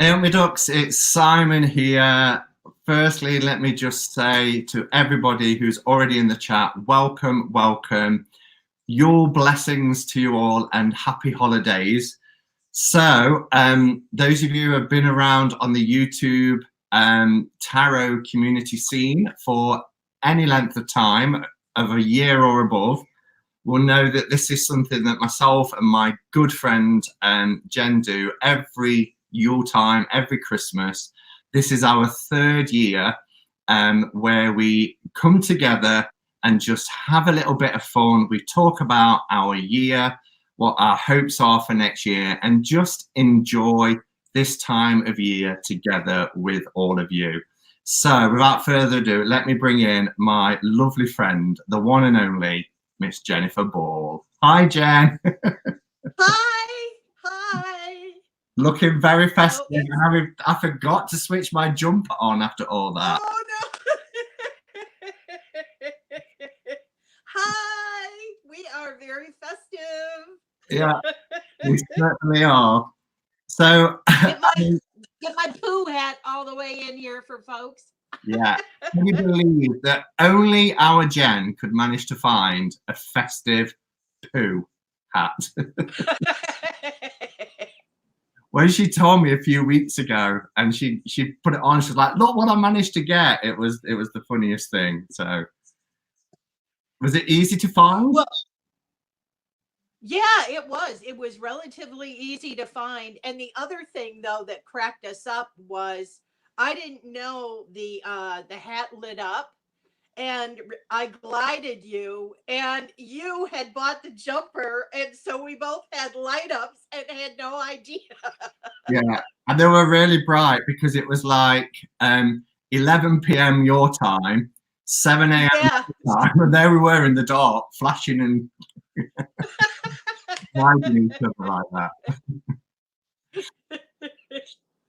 Hey, my ducks, it's Simon here. Firstly, let me just say to everybody who's already in the chat, welcome, welcome. Your blessings to you all and happy holidays. So, those of you who have been around on the YouTube tarot community scene for any length of time, of a year or above, will know that this is something that myself and my good friend Jen do every Yule time, every Christmas. This is our third year where we come together and just have a little bit of fun. We talk about our year, what our hopes are for next year, and just enjoy this time of year together with all of you. So without further ado, let me bring in my lovely friend, the one and only Miss Jennifer Ball. Hi, Jen. Hi, hi. Looking very festive. Oh, I forgot to switch my jumper on after all that. oh no. Hi, we are very festive. Yeah, we certainly are. So, Get my poo hat all the way in here for folks. yeah, can you believe that only our Jen could manage to find a festive poo hat? When she told me a few weeks ago, and she put it on, she was like, "Look what I managed to get." It was the funniest thing. So, was it easy to find? Well, yeah, it was. It was relatively easy to find. And the other thing though that cracked us up was I didn't know the hat lit up and I glided you, and you had bought the jumper, and so we both had light ups and had no idea. Yeah, and they were really bright because it was like 11 p.m. your time, 7 a.m. Yeah. time, and there we were in the dark, flashing and hiding each other like that.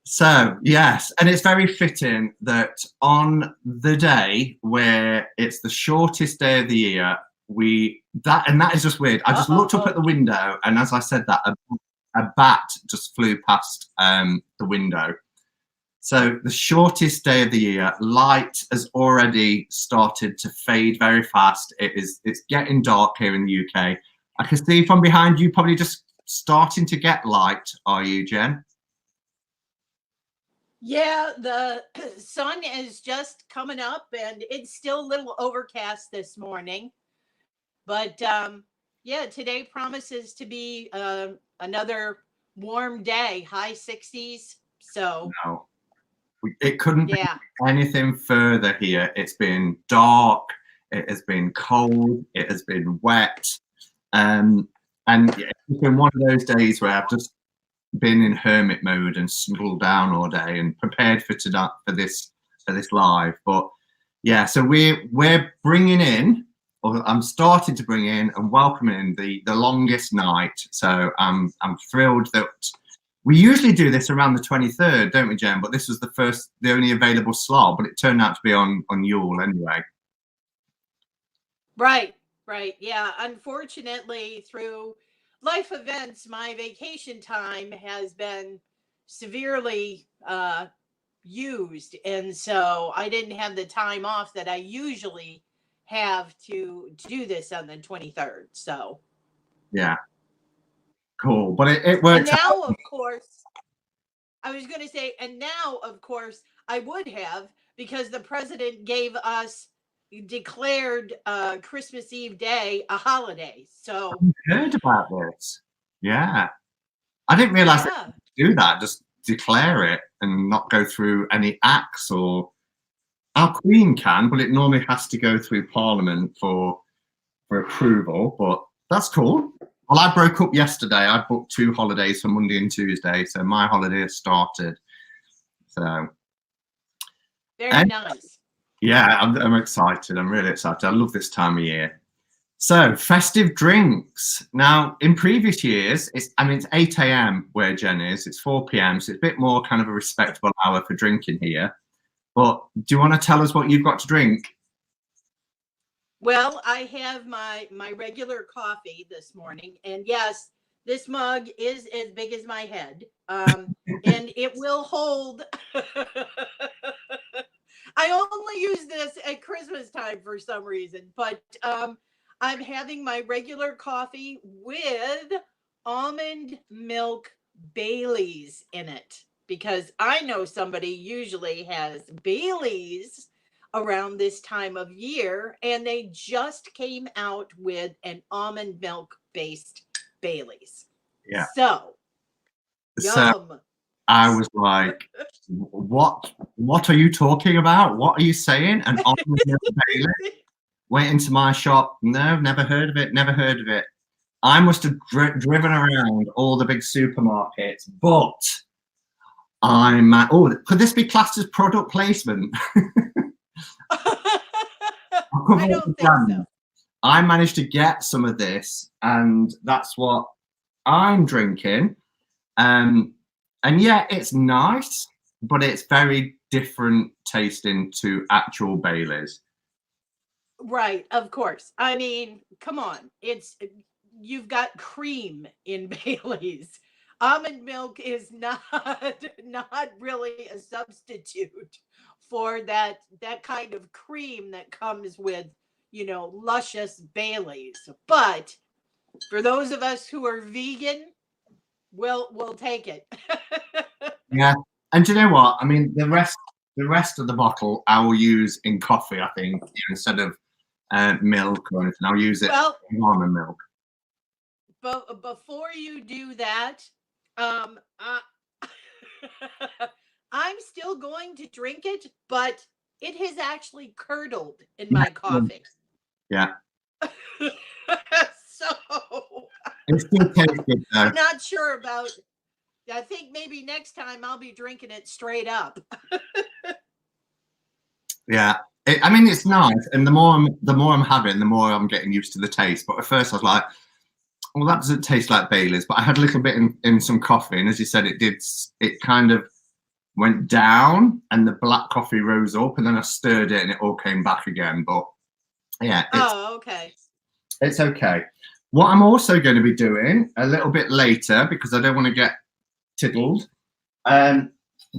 So yes, and it's very fitting that on the day where it's the shortest day of the year, that is just weird. I just looked up at the window, and as I said that, a bat just flew past the window. So the shortest day of the year, light has already started to fade very fast. It's getting dark here in the UK. I can see from behind you, probably just starting to get light. Are you, Jen? Yeah, the sun is just coming up and it's still a little overcast this morning. But yeah, today promises to be another warm day, high 60s. So, No, it couldn't be yeah. anything further here. It's been dark. It has been cold. It has been wet. And yeah, it's been one of those days where I've just been in hermit mode and snuggled down all day and prepared for this live. But yeah, so we're bringing in, or I'm starting to bring in and welcoming in the longest night. So I'm thrilled that we usually do this around the 23rd, don't we, Jen? But this was the only available slot, but it turned out to be on Yule anyway. Right, right. Yeah. Unfortunately, through life events, my vacation time has been severely used. And so I didn't have the time off that I usually have to do this on the 23rd. So, Yeah, cool. But it and worked out. now, of course, I was going to say, and now, of course, I would have because the president gave us declared Christmas Eve day a holiday. So, I heard about this. Yeah. I didn't realize they yeah. could do that, just declare it and not go through any acts. Or our Queen can, but it normally has to go through Parliament for approval. But that's cool. Well, I broke up yesterday. I booked 2 holidays for Monday and Tuesday, so my holiday has started. So, Very and nice. yeah, I'm excited. I'm really excited. I love this time of year. So, festive drinks. Now, in previous years, it's 8 a.m. where Jen is. It's 4 p.m. So it's a bit more kind of a respectable hour for drinking here. But do you want to tell us what you've got to drink? Well, I have my regular coffee this morning, and yes, This mug is as big as my head. And it will hold. I only use this at Christmas time for some reason, but I'm having my regular coffee with almond milk Baileys in it because I know somebody usually has Baileys around this time of year, and they just came out with an almond milk based Baileys. Yeah. So, So yum. I was like, what are you talking about? What are you saying? An almond milk Bailey? Went into my shop. No, never heard of it. Never heard of it. I must have driven around all the big supermarkets, but oh, could this be classed as product placement? I don't think so. I managed to get some of this, and that's what I'm drinking. And yeah, it's nice, but it's very different tasting to actual Baileys. Right, of course. I mean, come on. You've got cream in Bailey's. Almond milk is not not really a substitute for that kind of cream that comes with, luscious Bailey's. But for those of us who are vegan, we'll take it. Yeah, and do you know what? I mean, the rest of the bottle I will use in coffee. I think instead of milk or anything, I'll use it Well, in almond milk. but before you do that, um, uh, I'm still going to drink it, but it has actually curdled in Yeah, my coffee. yeah. So It still tastes good though. I'm not sure about. I think maybe next time I'll be drinking it straight up. Yeah, I mean it's nice, and the more I'm having, the more I'm getting used to the taste. But at first I was like, well, that doesn't taste like Bailey's. But I had a little bit in some coffee, and as you said, it did. It kind of went down, and the black coffee rose up, and then I stirred it, and it all came back again. But yeah, Oh, okay. it's okay. What I'm also going to be doing a little bit later, because I don't want to get tiddled, but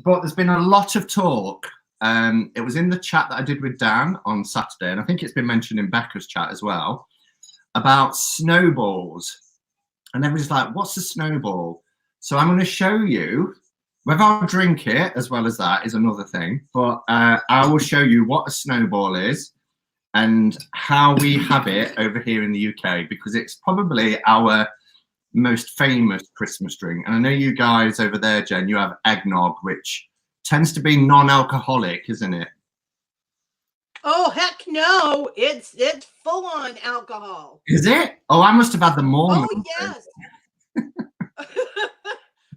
there's been a lot of talk. It was in the chat that I did with Dan on Saturday, and I think it's been mentioned in Becca's chat as well, about snowballs. And everybody's like, what's a snowball? So I'm going to show you. Whether I'll drink it as well as that is another thing, but I will show you what a snowball is and how we have it over here in the UK, because it's probably our most famous Christmas drink. And I know you guys over there, Jen, you have eggnog, which tends to be non-alcoholic, isn't it? Oh heck no! It's full on alcohol. Is it? Oh, I must have had the Mormon. Oh yes.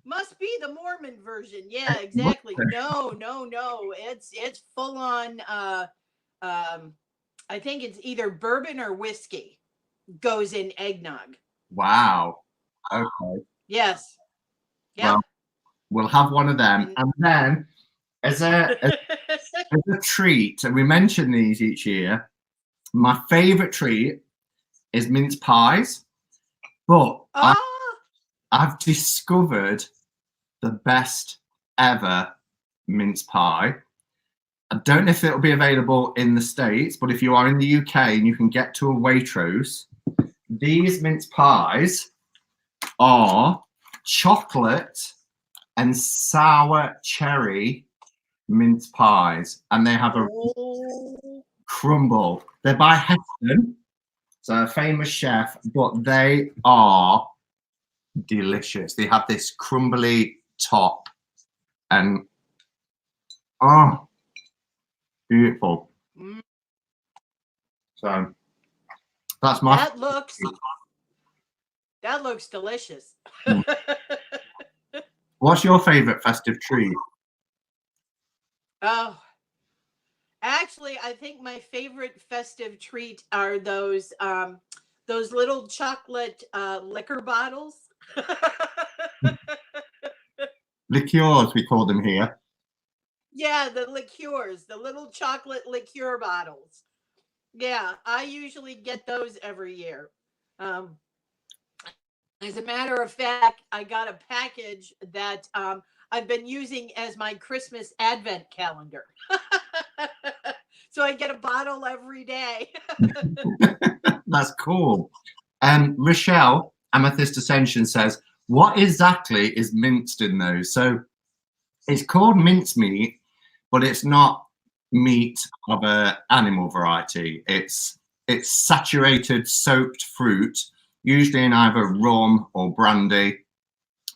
Must be the Mormon version. Yeah, exactly. No, no, no. It's full on I think it's either bourbon or whiskey goes in eggnog. Wow. Okay. Yes. Yeah. Well, we'll have one of them. And then as a treat, and we mention these each year, my favorite treat is mince pies. But I've discovered the best ever mince pie. I don't know if it'll be available in the States, but if you are in the UK and you can get to a Waitrose, these mince pies are chocolate and sour cherry mince pies, and they have a crumble. They're by Heston, so a famous chef, but they are delicious. They have this crumbly top, and oh, beautiful. So that's my. That looks delicious. What's your favorite festive treat? Oh, actually, I think my favorite festive treat are those little chocolate liquor bottles. Liqueurs, we call them here. Yeah, the liqueurs, the little chocolate liqueur bottles. Yeah, I usually get those every year. As a matter of fact, I got a package that I've been using as my Christmas advent calendar. So I get a bottle every day. That's cool. Rochelle, Amethyst Ascension says, what exactly is minced in those? So it's called mincemeat, but it's not meat of a animal variety. It's saturated soaked fruit, usually in either rum or brandy,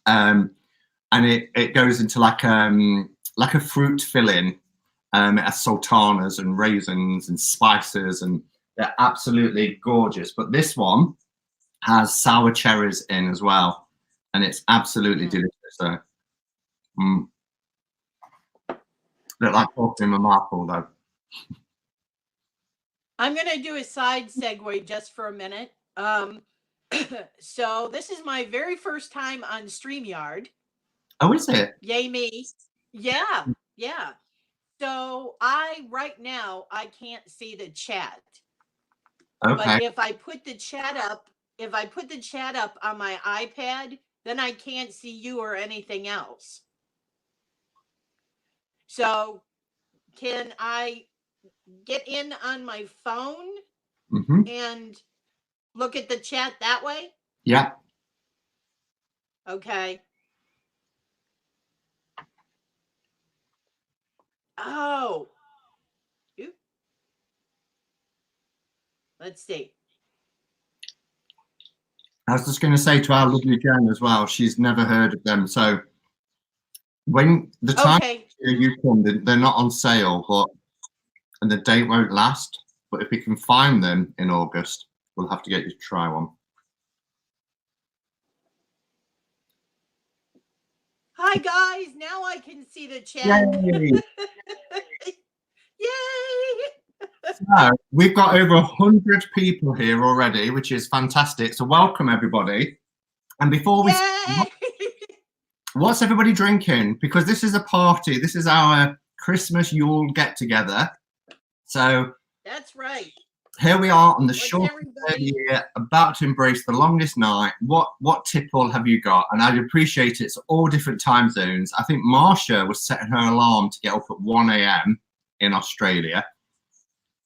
and it goes into like a fruit filling. It has sultanas and raisins and spices, and they're absolutely gorgeous. But this one has sour cherries in as well, and it's absolutely delicious. So, look like coffee in my mouth, though. I'm going to do a side segue just for a minute. So this is my very first time on StreamYard. Oh, is it? Yay me. Yeah, yeah. So right now I can't see the chat. Okay. But if I put the chat up on my iPad, then I can't see you or anything else. So can I get in on my phone and look at the chat that way? Yeah. Okay. Oh. Oop. Let's see. I was just going to say to our lovely Jen as well, she's never heard of them. So when the time you come, they're not on sale, and the date won't last. But if we can find them in August, we'll have to get you to try one. Hi guys, now I can see the chat. Yay! Yay! So we've got over 100 people here already, which is fantastic. So welcome everybody. And before we start, what's everybody drinking? Because this is a party. This is our Christmas Yule get together. So that's right. Here we are on the short year, about to embrace the longest night. What tipple have you got? And I'd appreciate it's all different time zones. I think Marsha was setting her alarm to get up at 1 a.m. in Australia.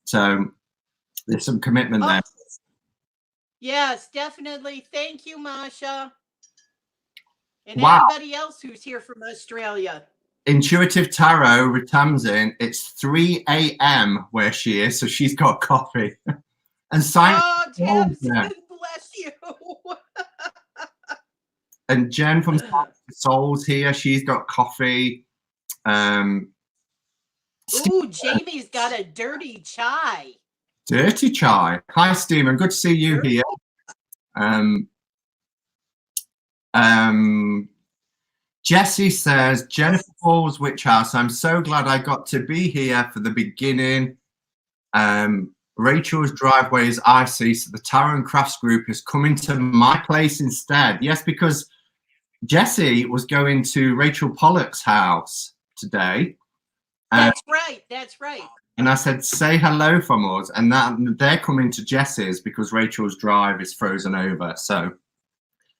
So there's some commitment there. Yes, definitely. Thank you, Marsha. And everybody else who's here from Australia. Intuitive Tarot Tamsin, it's 3 a.m. where she is, so she's got coffee. And Simon, Tamsin, bless you. And Jen from Souls here, she's got coffee. Ooh, Jamie's got a dirty chai. Dirty chai. Hi, Stephen. Good to see you here. Jessie says, Jennifer Falls Witch House, I'm so glad I got to be here for the beginning. Rachel's driveway is icy, so the Tarot and Crafts group is coming to my place instead. Yes, because Jessie was going to Rachel Pollock's house today. That's right, that's right. And I said, say hello from us. And they're coming to Jessie's because Rachel's drive is frozen over. So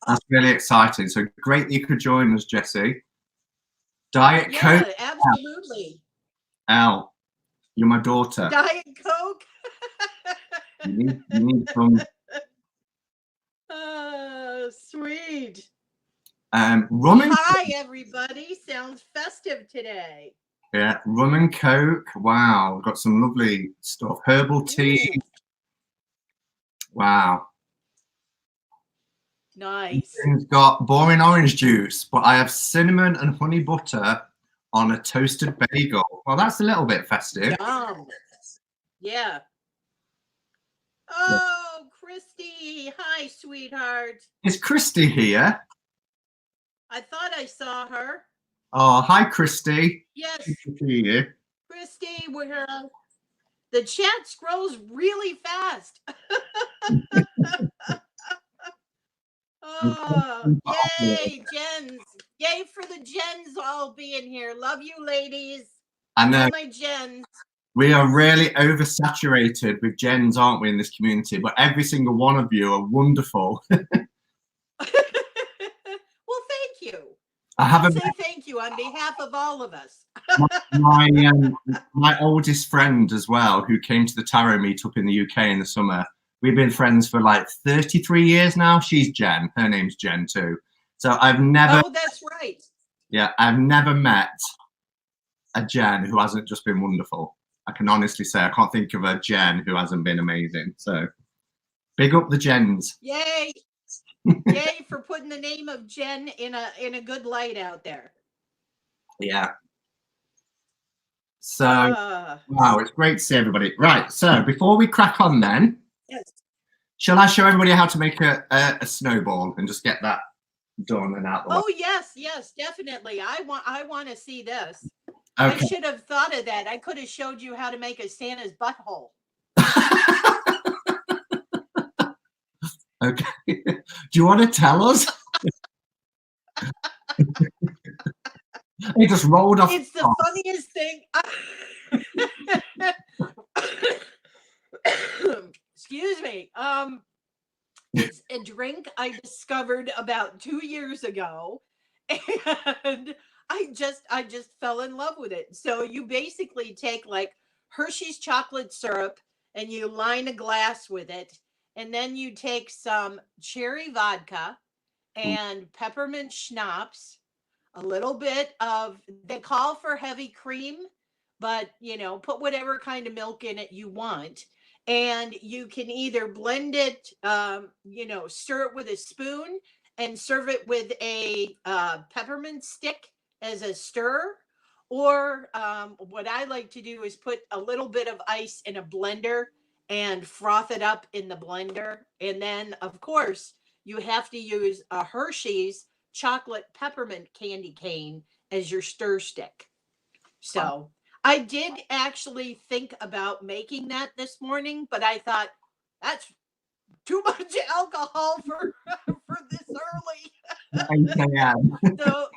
that's really exciting. So great that you could join us, Jessie. Diet Coke. Absolutely. Elle, you're my daughter. Diet Coke. you need some. Oh, sweet. Rum and Hi, everybody. Sounds festive today. Yeah, rum and Coke. Wow, got some lovely stuff. Herbal tea. Wow. Nice. It's got boring orange juice, but I have cinnamon and honey butter on a toasted bagel. Well, that's a little bit festive. Yum. Yeah. Oh, Christy. Hi, sweetheart. Is Christy here? I thought I saw her. Oh, hi, Christy. Yes. Good to see you. Christy, the chat scrolls really fast. Oh, yay, Jens. Yay for the Jens all being here. Love you, ladies. I know. All my Jens. We are really oversaturated with Jens, aren't we, in this community? But every single one of you are wonderful. I I'll haven't say met thank you on behalf of all of us. my oldest friend as well, who came to the tarot meetup in the UK in the summer. We've been friends for like 33 years now. She's Jen. Her name's Jen too. So I've never, Oh, that's right. yeah, I've never met a Jen who hasn't just been wonderful. I can honestly say I can't think of a Jen who hasn't been amazing. So big up the Jens. Yay. Yay for putting the name of Jen in a good light out there. Yeah. So wow, it's great to see everybody. Right. So before we crack on then, yes. shall I show everybody how to make a snowball and just get that done and out the way? Oh yes, definitely. I want to see this. Okay. I should have thought of that. I could have showed you how to make a Santa's butthole. Okay. Do you want to tell us? He just rolled off. It's the funniest thing. Excuse me. It's a drink I discovered about 2 years ago, and I just fell in love with it. So you basically take like Hershey's chocolate syrup and you line a glass with it, and then you take some cherry vodka and peppermint schnapps, a little bit of, they call for heavy cream, but put whatever kind of milk in it you want. And you can either blend it, stir it with a spoon and serve it with a peppermint stick as a stir. Or what I like to do is put a little bit of ice in a blender and froth it up in the blender. And then, of course, you have to use a Hershey's chocolate peppermint candy cane as your stir stick. So I did actually think about making that this morning, but I thought that's too much alcohol for this early. 8 a.m. So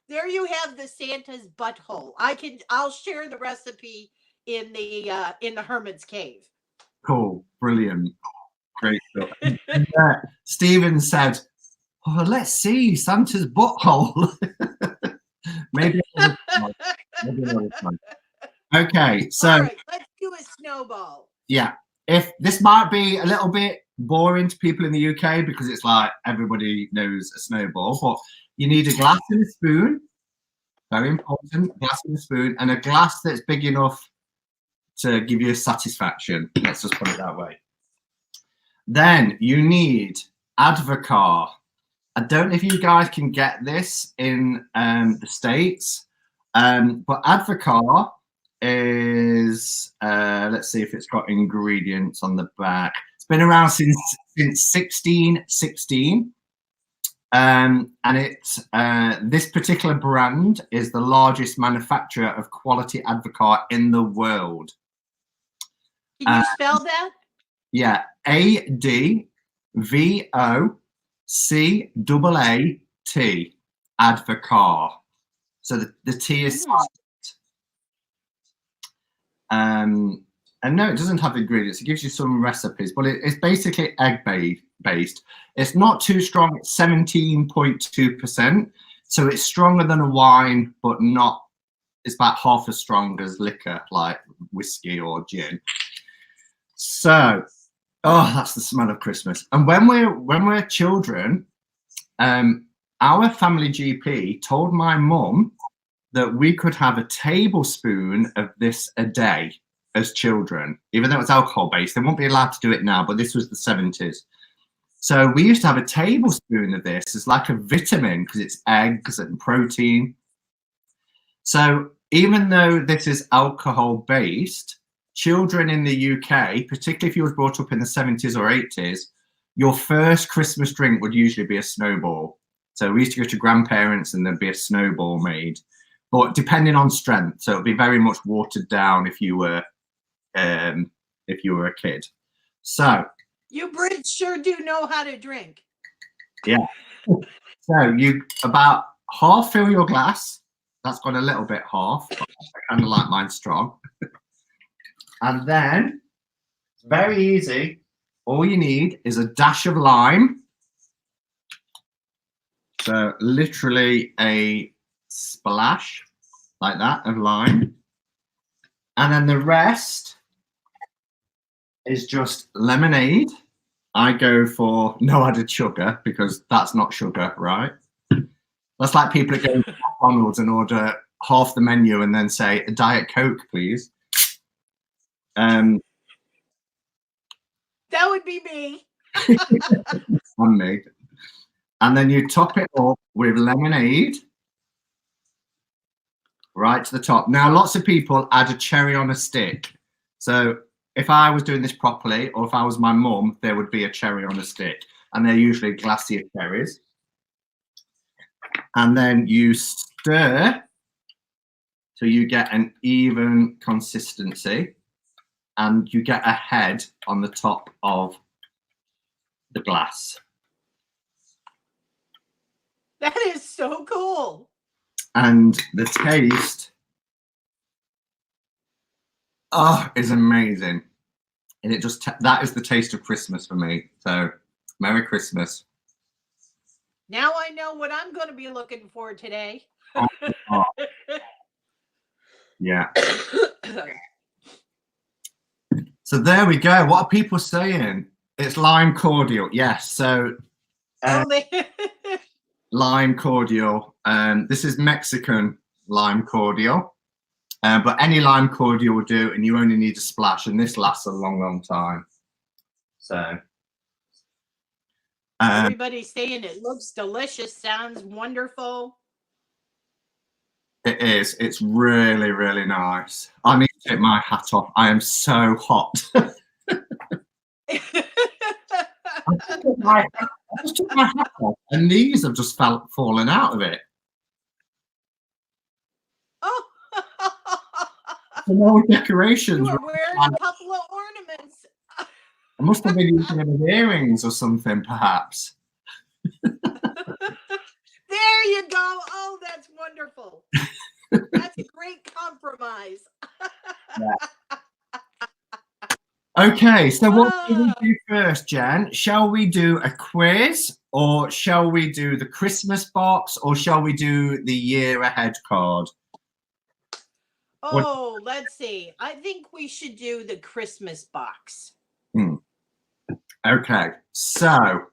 there you have the Santa's butthole. I'll share the recipe in the Hermit's Cave. Cool, brilliant, great stuff. Stephen said, "Oh, let's see Santa's butthole." Maybe another time. Okay, so all right, let's do a snowball. Yeah, if this might be a little bit boring to people in the UK because it's like everybody knows a snowball, but you need a glass and a spoon. Very important, glass and a spoon, and a glass that's big enough to give you satisfaction. Let's just put it that way. Then you need Advocar. I don't know if you guys can get this in the States, but Advocar is, let's see if it's got ingredients on the back. It's been around since 1616. And this particular brand is the largest manufacturer of quality Advocar in the world. Can you spell that? Yeah, ADVOCAAT, Advocar. So the T is silent. And no, it doesn't have ingredients. It gives you some recipes, but it's basically egg based. It's not too strong. It's 17.2%. So it's stronger than a wine, but not, it's about half as strong as liquor, like whiskey or gin. So, oh, that's the smell of Christmas. And when we're children, our family GP told my mum that we could have a tablespoon of this a day as children, even though it's alcohol based. They won't be allowed to do it now, but this was the 70s. So we used to have a tablespoon of this as like a vitamin because it's eggs and protein. So even though this is alcohol based, children in the UK, particularly if you were brought up in the 70s or 80s, your first Christmas drink would usually be a snowball. So we used to go to grandparents and there'd be a snowball made, but depending on strength. So it'd be very much watered down if you were a kid. So you Brits sure do know how to drink. Yeah. So you about half fill your glass. That's got a little bit half. I kind of like mine strong. And then it's very easy. All you need is a dash of lime. So literally a splash like that of lime. And then the rest is just lemonade. I go for no added sugar because that's not sugar, right? That's like people that go to McDonald's and order half the menu and then say a Diet Coke, please. That would be me. On me. And then you top it up with lemonade right to the top. Now, lots of people add a cherry on a stick. So if I was doing this properly, or if I was my mum, there would be a cherry on a stick. And they're usually glacier cherries. And then you stir so you get an even consistency. And you get a head on the top of the glass. That is so cool. And the taste, is amazing. And it just, that is the taste of Christmas for me. So, Merry Christmas. Now I know what I'm going to be looking for today. Oh, yeah. So there we go. What are people saying? It's lime cordial. Yes. So lime cordial. This is Mexican lime cordial. But any lime cordial will do, and you only need a splash, and this lasts a long, long time. So everybody's saying it looks delicious, sounds wonderful. It is. It's really, really nice. I need to take my hat off. I am so hot. I just took my hat off, and these have just fallen out of it. Oh. Some old decorations. You were wearing a couple of ornaments. I must have been using them as earrings or something, perhaps. There you go. Oh, that's wonderful. That's a great compromise. Yeah. Okay, so what do we do first, Jen? Shall we do a quiz, or shall we do the Christmas box, or shall we do the year ahead card? Oh, let's see. I think we should do the Christmas box. Okay, so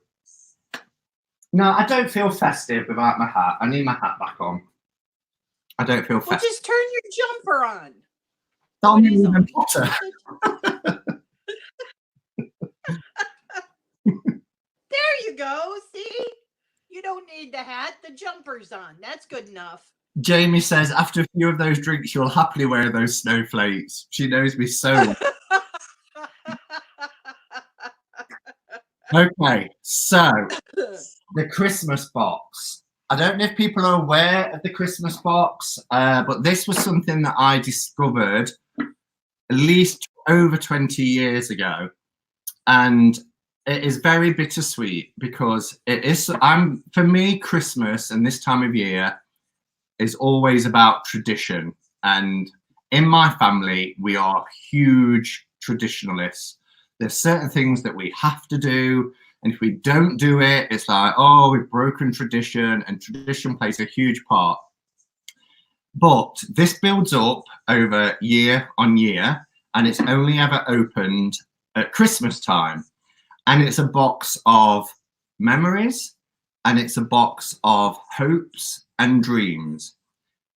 no, I don't feel festive without my hat. I need my hat back on. I don't feel festive. Well, just turn your jumper on. Don't even Potter. There you go. See? You don't need the hat. The jumper's on. That's good enough. Jamie says, after a few of those drinks, you'll happily wear those snowflakes. She knows me so well. Okay, so the Christmas box. I don't know if people are aware of the Christmas box, but this was something that I discovered at least over 20 years ago. And it is very bittersweet because it is, for me, Christmas and this time of year is always about tradition. And in my family, we are huge traditionalists. There's certain things that we have to do. And if we don't do it, it's like, oh, we've broken tradition, and tradition plays a huge part. But this builds up over year on year, and it's only ever opened at Christmas time. And it's a box of memories, and it's a box of hopes and dreams.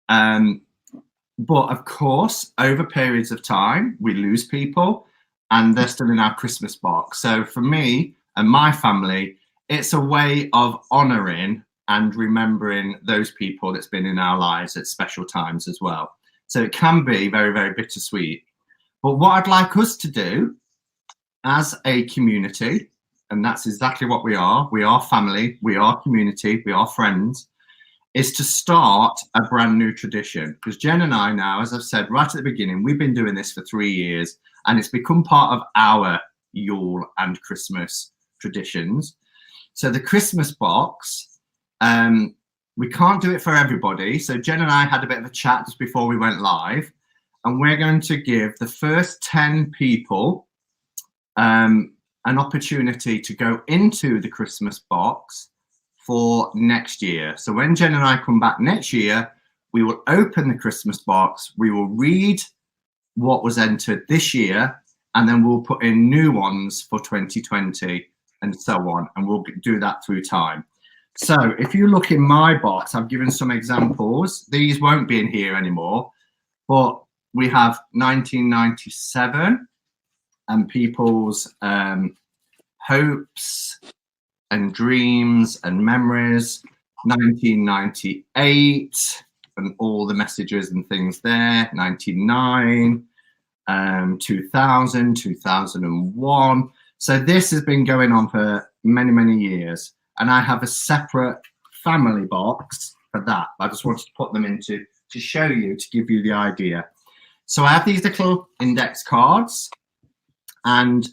But of course, over periods of time, we lose people, and they're still in our Christmas box. So for me and my family, it's a way of honouring and remembering those people that's been in our lives at special times as well. So it can be very, very bittersweet. But what I'd like us to do as a community, and that's exactly what we are family, we are community, we are friends, is to start a brand new tradition. Because Jen and I now, as I've said right at the beginning, we've been doing this for 3 years, and it's become part of our Yule and Christmas traditions. So the Christmas box, we can't do it for everybody. So Jen and I had a bit of a chat just before we went live, and we're going to give the first 10 people an opportunity to go into the Christmas box for next year. So when Jen and I come back next year, we will open the Christmas box. We will read what was entered this year, and then we'll put in new ones for 2020 and so on. And we'll do that through time. So if you look in my box, I've given some examples. These won't be in here anymore, but we have 1997 and people's hopes and dreams and memories, 1998 and all the messages and things there, 99, 2000, 2001. So this has been going on for many, many years. And I have a separate family box for that. I just wanted to put them into to show you, to give you the idea. So I have these little index cards, and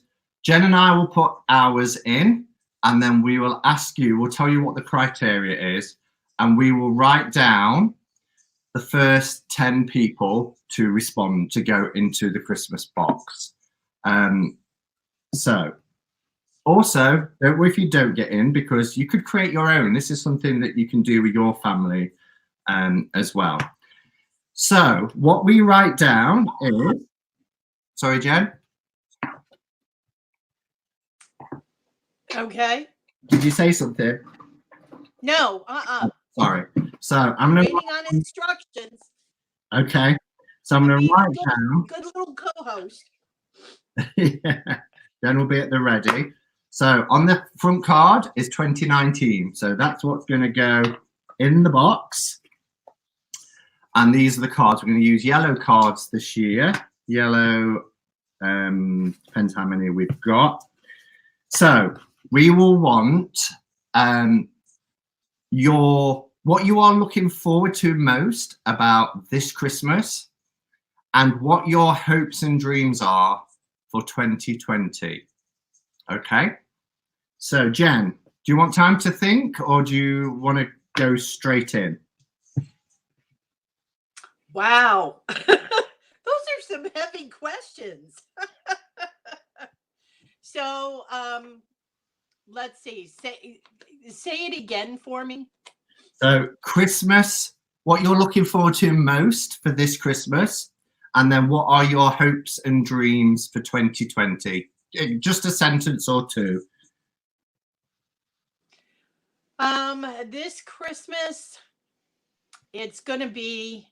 Jen and I will put ours in, and then we will ask you, we'll tell you what the criteria is, and we will write down the first 10 people to respond to go into the Christmas box. So also, don't worry if you don't get in, because you could create your own. This is something that you can do with your family as well. So what we write down is, sorry, Jen? Okay. Did you say something? No, Sorry. So I'm going to waiting on instructions. Okay. So I'm going to write down. Good little co-host. Yeah. Jen will be at the ready. So on the front card is 2019. So that's what's going to go in the box. And these are the cards. We're going to use yellow cards this year. Yellow, depends how many we've got. So we will want what you are looking forward to most about this Christmas, and what your hopes and dreams are for 2020. Okay. So Jen, do you want time to think, or do you want to go straight in? Wow. Those are some heavy questions. So let's see. Say it again for me. So Christmas, what you're looking forward to most for this Christmas, and then what are your hopes and dreams for 2020? Just a sentence or two. This Christmas, it's gonna be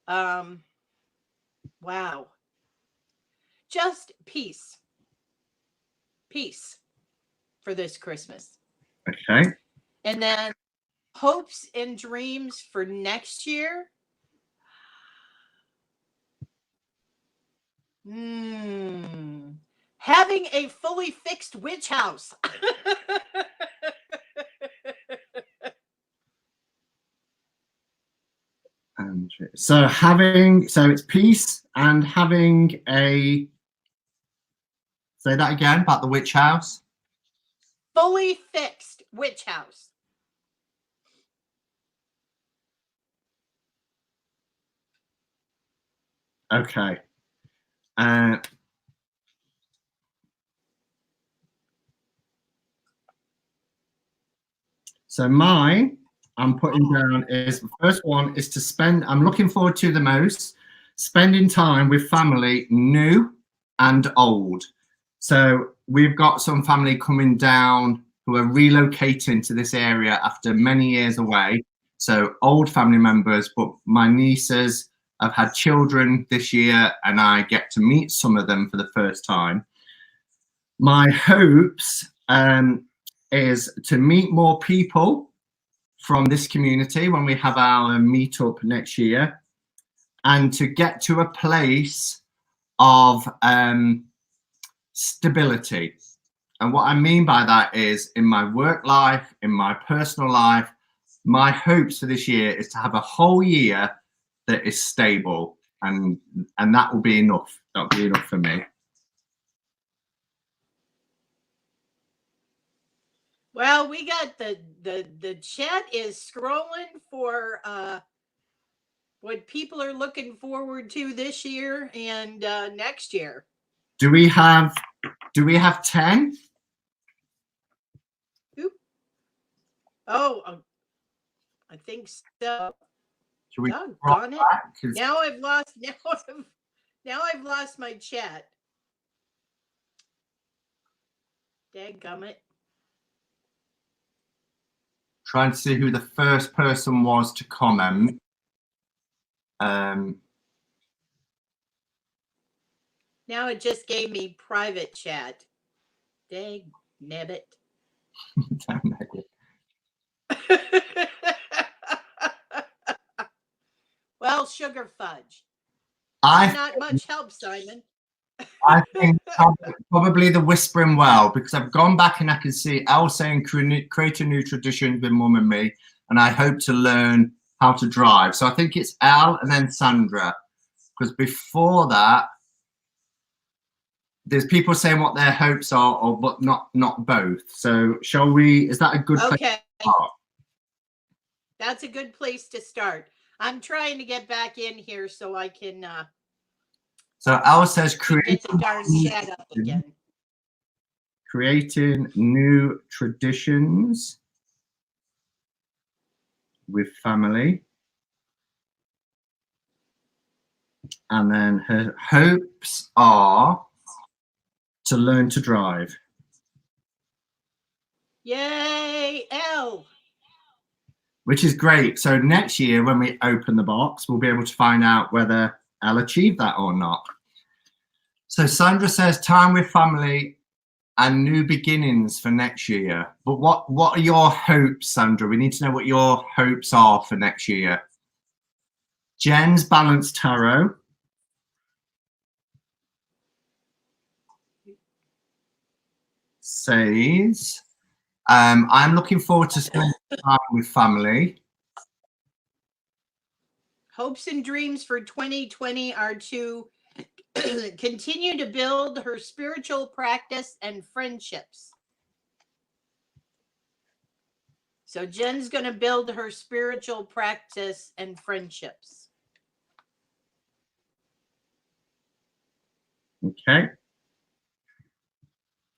wow. Just peace. Peace for this Christmas. Okay. And then hopes and dreams for next year. Having a fully fixed witch house. So it's peace and having a, say that again about the witch house. Fully fixed witch house. Okay. So mine, I'm putting down is, the first one is to spend, I'm looking forward to the most, spending time with family, new and old. So we've got some family coming down who are relocating to this area after many years away. So old family members, but my nieces have had children this year, and I get to meet some of them for the first time. My hopes is to meet more people from this community when we have our meetup next year, and to get to a place of stability. And what I mean by that is, in my work life, in my personal life, my hopes for this year is to have a whole year that is stable, and that will be enough. That'll be enough for me. Well, we got the chat is scrolling for what people are looking forward to this year and next year. Do we have 10? Oop. Oh, I think so. Should we drop Doggone it. back? 'Cause Now I've lost now I've lost my chat. Dadgummit. trying to see who the first person was to comment. Now it just gave me private chat. Dag nabbit. Well, sugar fudge. Not much help, Simon. I think probably the Whispering Well, because I've gone back and I can see Elle saying create a new tradition with Mum and me, and I hope to learn how to drive. So I think it's Elle and then Sandra, because before that, there's people saying what their hopes are, or but not both. So shall we? Is that a good place to start? That's a good place to start. I'm trying to get back in here so I can. So Elle says get the darn chat up again. Creating new traditions with family. And then her hopes are to learn to drive. Yay, Elle! Which is great. So next year when we open the box, we'll be able to find out whether Elle achieved that or not. So Sandra says time with family and new beginnings for next year. But what are your hopes, Sandra? We need to know what your hopes are for next year. Jen's Balanced Tarot. Says, I'm looking forward to spending time with family. Hopes and dreams for 2020 are to continue to build her spiritual practice and friendships. So Jen's going to build her spiritual practice and friendships. Okay.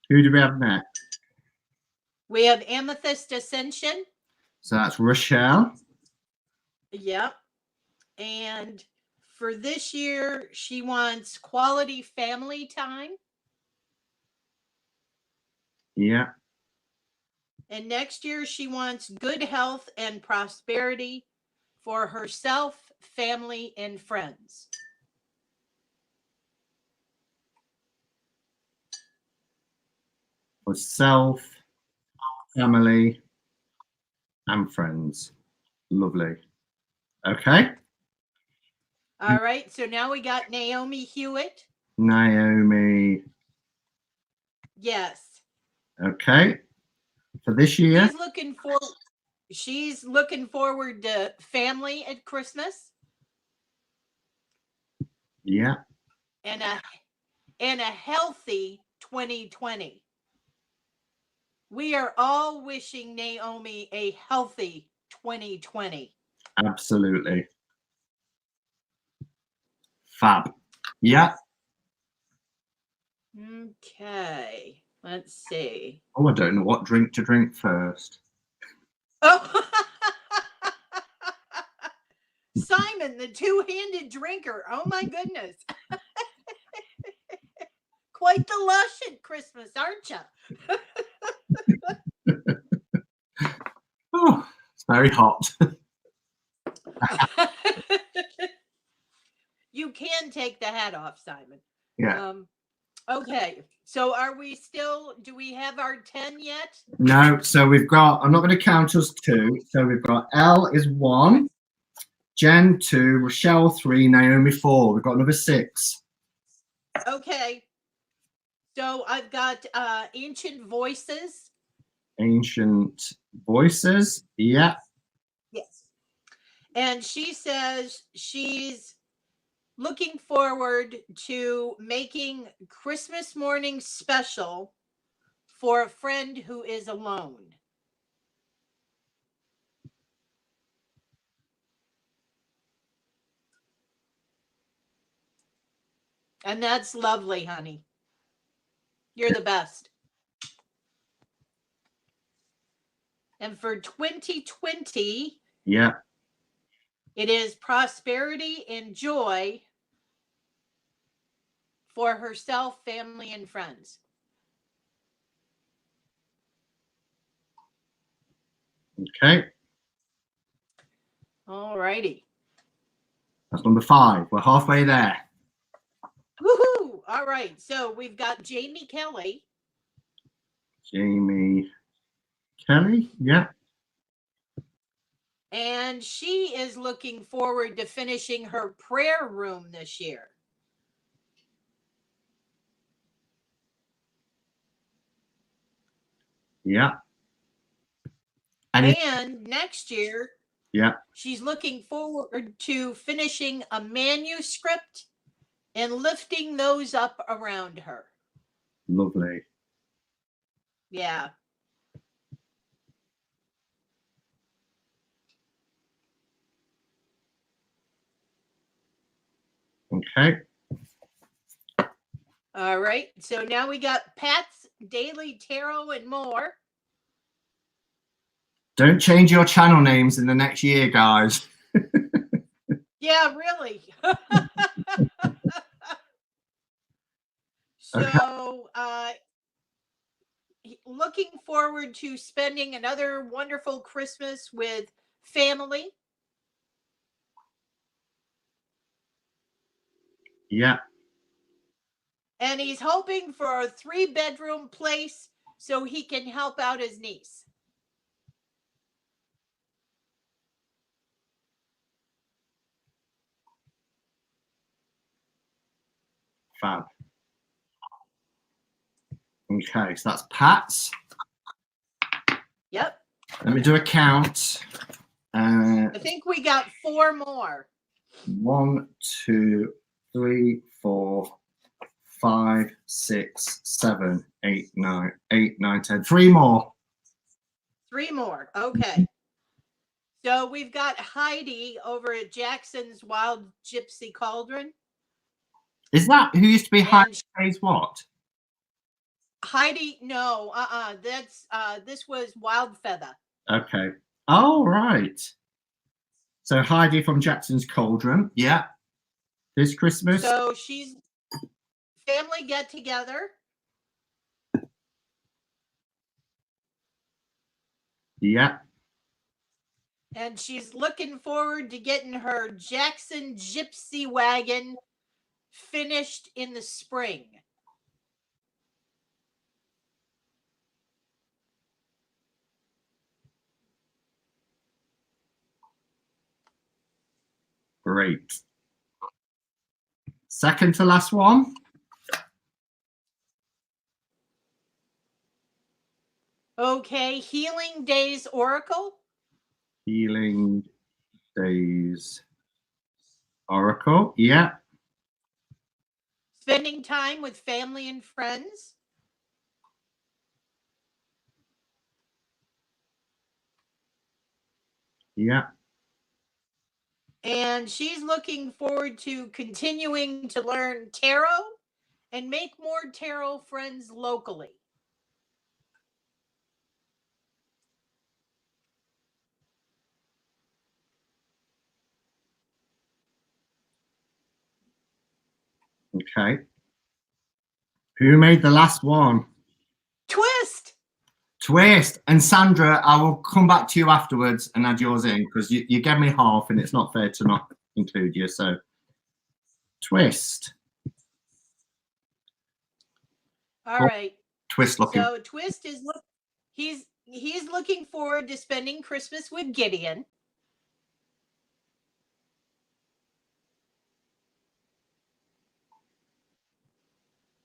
Who do we have next? We have Amethyst Ascension. So that's Rochelle. Yep. And for this year, she wants quality family time. Yeah. And next year, she wants good health and prosperity for herself, family, and friends. For self, family, and friends. Lovely. Okay. All right. So now we got Naomi Hewitt. Naomi. Yes. Okay. For this year. She's looking forward to family at Christmas. Yeah. And a healthy 2020. We are all wishing Naomi a healthy 2020. Absolutely. Fab. Yeah. Okay. Let's see. Oh, I don't know what drink to drink first. Oh, Simon, the two-handed drinker. Oh my goodness. Quite the lush at Christmas, aren't you? Oh, it's very hot. You can take the hat off, Simon. Yeah. Okay. So do we have our 10 yet? No. So we've got, I'm not going to count us 2. So we've got Elle is 1, Jen 2, Rochelle 3, Naomi 4. We've got another 6. Okay. So I've got Ancient Voices. Ancient Voices. Yeah. Yes. And she says she's looking forward to making Christmas morning special for a friend who is alone. And that's lovely, honey. You're the best. And for 2020, Yeah. it is prosperity and joy for herself, family, and friends. Okay. All righty. That's number 5. We're halfway there. Woohoo! All right. So we've got Jamie Kelly. Jamie Kelly. Yeah. And she is looking forward to finishing her prayer room this year. Yeah. And next year, yeah, she's looking forward to finishing a manuscript and lifting those up around her. lovely. Yeah. Okay. All right. So now we got Pat's Daily Tarot and more. Don't change your channel names in the next year, guys. Yeah, really. Okay. So, looking forward to spending another wonderful Christmas with family. Yeah. And he's hoping for a 3-bedroom place so he can help out his niece. Fab. Okay, so that's Pat's. Yep. Let me do a count. I think we got 4 more. 1, 2, 3, 4, 5, 6, 7, 8, 9, 8, 9, 10. 3 more. 3 more. Okay. So we've got Heidi over at Jackson's Wild Gypsy Cauldron. Is that who used to be Heidi Says What? Heidi, no, that's this was Wild Feather. Okay. Oh, right. So Heidi from Jackson's Cauldron. Yeah. This Christmas. So she's family get together. Yeah. And she's looking forward to getting her Jackson Gypsy wagon finished in the spring. Great. Second to last one. Okay, Healing Days Oracle. Healing Days Oracle. Yeah. Spending time with family and friends. Yeah. And she's looking forward to continuing to learn tarot and make more tarot friends locally. Okay. Who made the last one? Twist. Twist. And Sandra, I will come back to you afterwards and add yours in because you gave me half and it's not fair to not include you. So Twist. All right. Twist looking. So Twist is he's looking forward to spending Christmas with Gideon.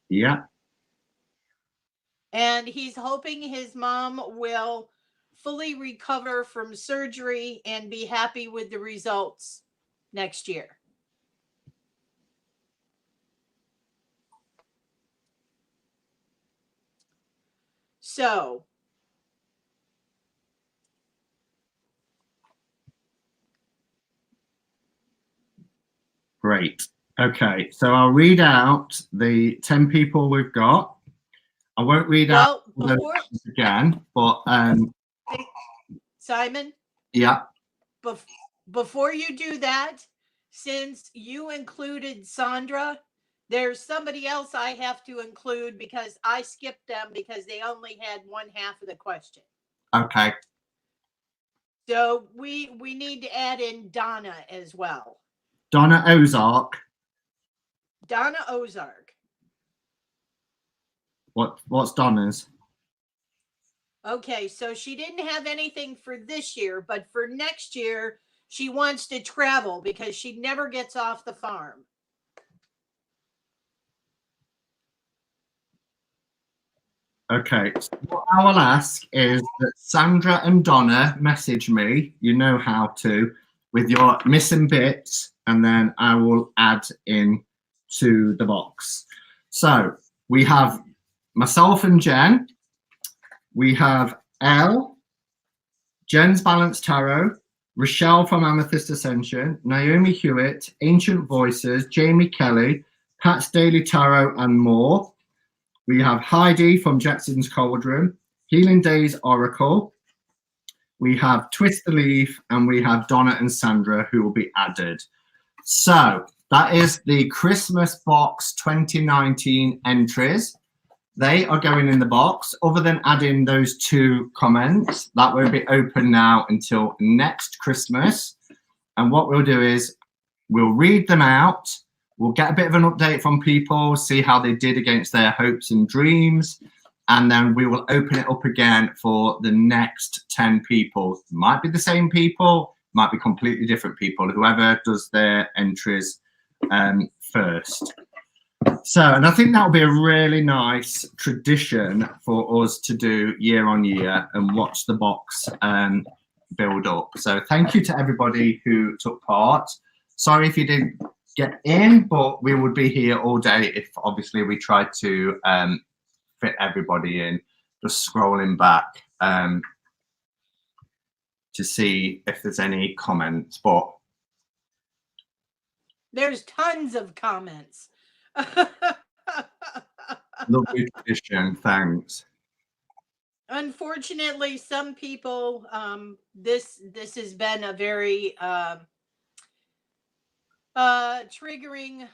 Yeah. And he's hoping his mom will fully recover from surgery and be happy with the results next year. So, Great. Okay. So I'll read out the 10 people we've got. I won't read out those again, but Simon, Yeah. bef- before you do that, since you included Sandra, there's somebody else I have to include because I skipped them because they only had one half of the question. Okay. So we need to add in Donna as well. Donna Ozark. Donna Ozark. What's Donna's? Okay, so she didn't have anything for this year, but for next year, she wants to travel because she never gets off the farm. Okay, so what I will ask is that Sandra and Donna message me, you know how to, with your missing bits, and then I will add in to the box. So we have myself and Jen, we have Elle, Jen's Balanced Tarot, Rochelle from Amethyst Ascension, Naomi Hewitt, Ancient Voices, Jamie Kelly, Pat's Daily Tarot, and more. We have Heidi from Jackson's Cauldron, Healing Days Oracle. We have Twist the Leaf, and we have Donna and Sandra who will be added. So that is the Christmas box 2019 entries. They are going in the box. Other than adding those 2 comments, that will be open now until next Christmas. And what we'll do is we'll read them out. We'll get a bit of an update from people, see how they did against their hopes and dreams. And then we will open it up again for the next 10 people. Might be the same people, might be completely different people, whoever does their entries first. So, and I think that'll be a really nice tradition for us to do year on year and watch the box build up. So thank you to everybody who took part. Sorry if you didn't get in, but we would be here all day if obviously we tried to fit everybody in. Just scrolling back to see if there's any comments, but there's tons of comments. lovely tradition, thanks. Unfortunately, some people, this has been a very triggering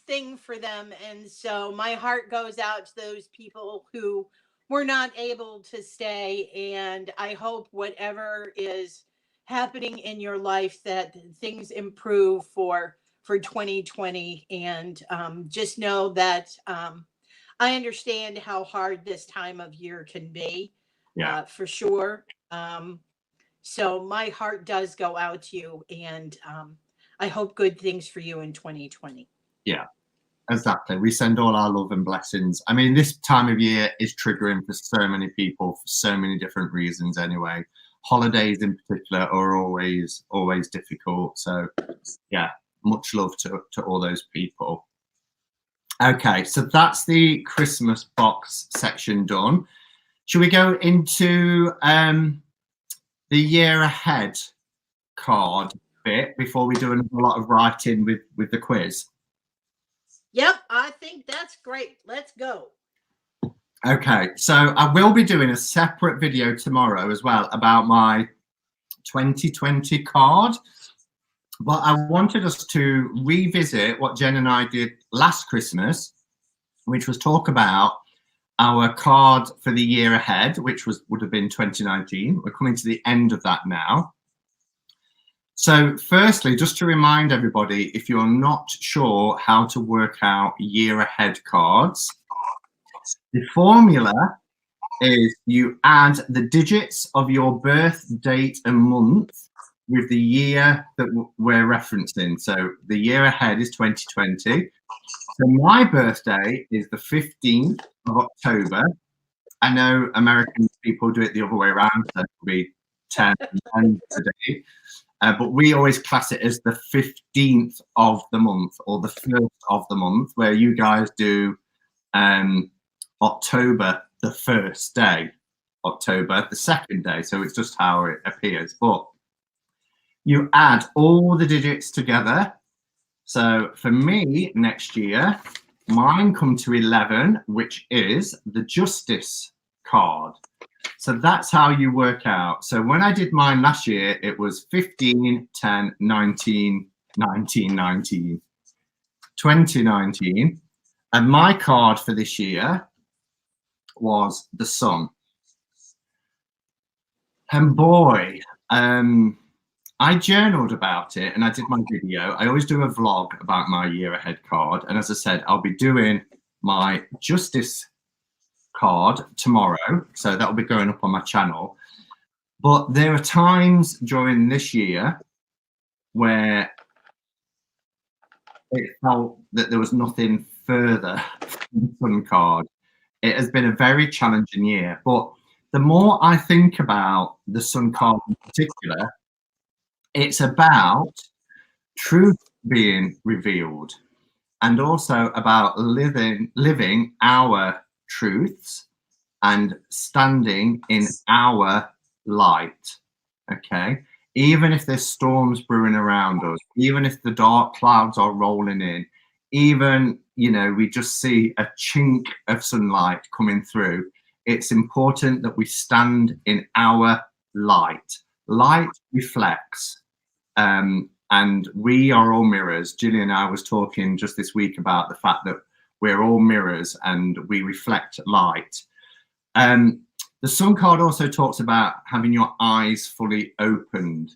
thing for them, and so my heart goes out to those people who were not able to stay, and I hope whatever is happening in your life that things improve for 2020, and just know that I understand how hard this time of year can be. Yeah, for sure. So my heart does go out to you, and I hope good things for you in 2020. Yeah, exactly. We send all our love and blessings. I mean, this time of year is triggering for so many people for so many different reasons anyway. Holidays in particular are always difficult. So yeah, much love to all those people. Okay, so that's the Christmas box section done. Should we go into the year ahead card bit before we do a lot of writing with the quiz? Yep, I think that's great. Let's go. Okay, so I will be doing a separate video tomorrow as well about my 2020 card, but I wanted us to revisit what Jen and I did last Christmas, which was talk about our card for the year ahead, which would have been 2019. We're coming to the end of that now. So firstly, just to remind everybody, if you're not sure how to work out year ahead cards, the formula is you add the digits of your birth date and month with the year that we're referencing. So the year ahead is 2020. So my birthday is the 15th of October. I know American people do it the other way around, so it'll be 10 today. But we always class it as the 15th of the month or the 1st of the month, where you guys do October the first day, October the second day. So it's just how it appears. But you add all the digits together. So for me, next year, mine come to 11, which is the Justice card. So that's how you work out. So when I did mine last year, it was 15, 10, 19, 19, 19, 2019. And my card for this year was the sun. And boy, I journaled about it and I did my video. I always do a vlog about my year ahead card. And as I said, I'll be doing my justice card tomorrow. So that'll be going up on my channel. But there are times during this year where it felt that there was nothing further from the sun card. It has been a very challenging year. But the more I think about the sun card in particular, it's about truth being revealed and also about living our truths and standing in our light. Okay, even if there's storms brewing around us, even if the dark clouds are rolling in, even we just see a chink of sunlight coming through, it's important that we stand in our light. Light reflects, and we are all mirrors. Gillian and I was talking just this week about the fact that we're all mirrors and we reflect light. The sun card also talks about having your eyes fully opened.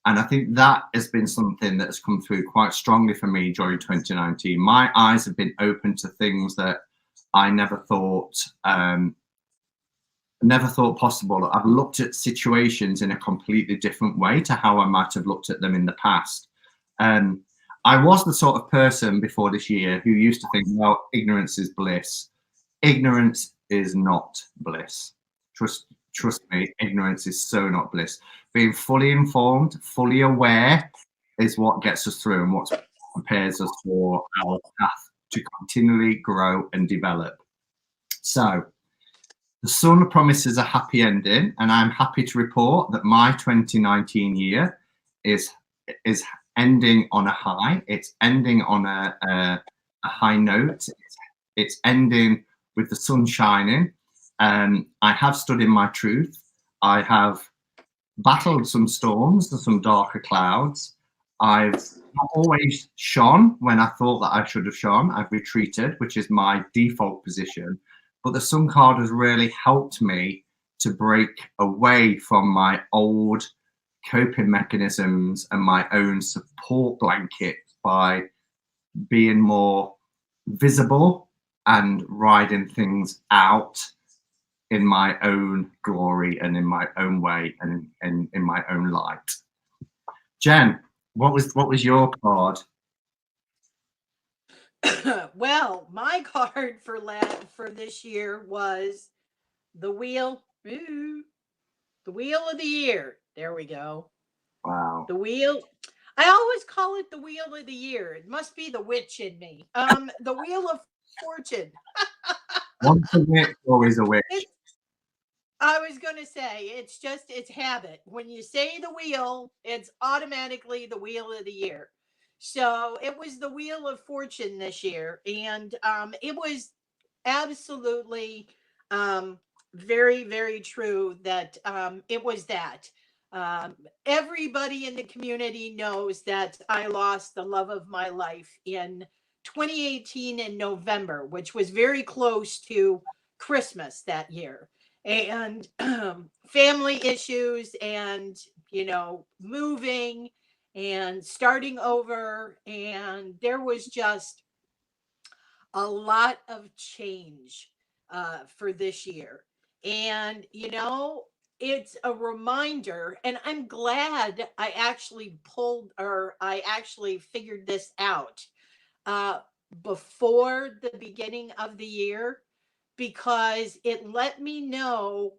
And I think that has been something that has come through quite strongly for me during 2019. My eyes have been open to things that I never thought possible. I've looked at situations in a completely different way to how I might have looked at them in the past. I was the sort of person before this year who used to think, well, ignorance is bliss. Ignorance is not bliss. Trust me, ignorance is so not bliss. Being fully informed, fully aware is what gets us through and what prepares us for our path to continually grow and develop. So the sun promises a happy ending, and I'm happy to report that my 2019 year is ending on a high. It's ending on a high note. It's ending with the sun shining. I have stood in my truth. I have battled some storms and some darker clouds. I've not always shone when I thought that I should have shone. I've retreated, which is my default position. But the sun card has really helped me to break away from my old coping mechanisms and my own support blanket by being more visible and riding things out in my own glory and in my own way and in my own light. Jen, what was your card? Well, my card for this year was the wheel. Ooh, the wheel of the year. There we go. Wow. The wheel. I always call it the wheel of the year. It must be the witch in me. The wheel of fortune. Once a witch, always a witch. I was going to say, it's habit. When you say the wheel, it's automatically the wheel of the year. So it was the wheel of fortune this year. And it was absolutely very, very true that it was that. Everybody in the community knows that I lost the love of my life in 2018 in November, which was very close to Christmas that year. And family issues and, moving and starting over. And there was just a lot of change for this year. And, it's a reminder, and I'm glad I actually figured this out uh, before the beginning of the year, because it let me know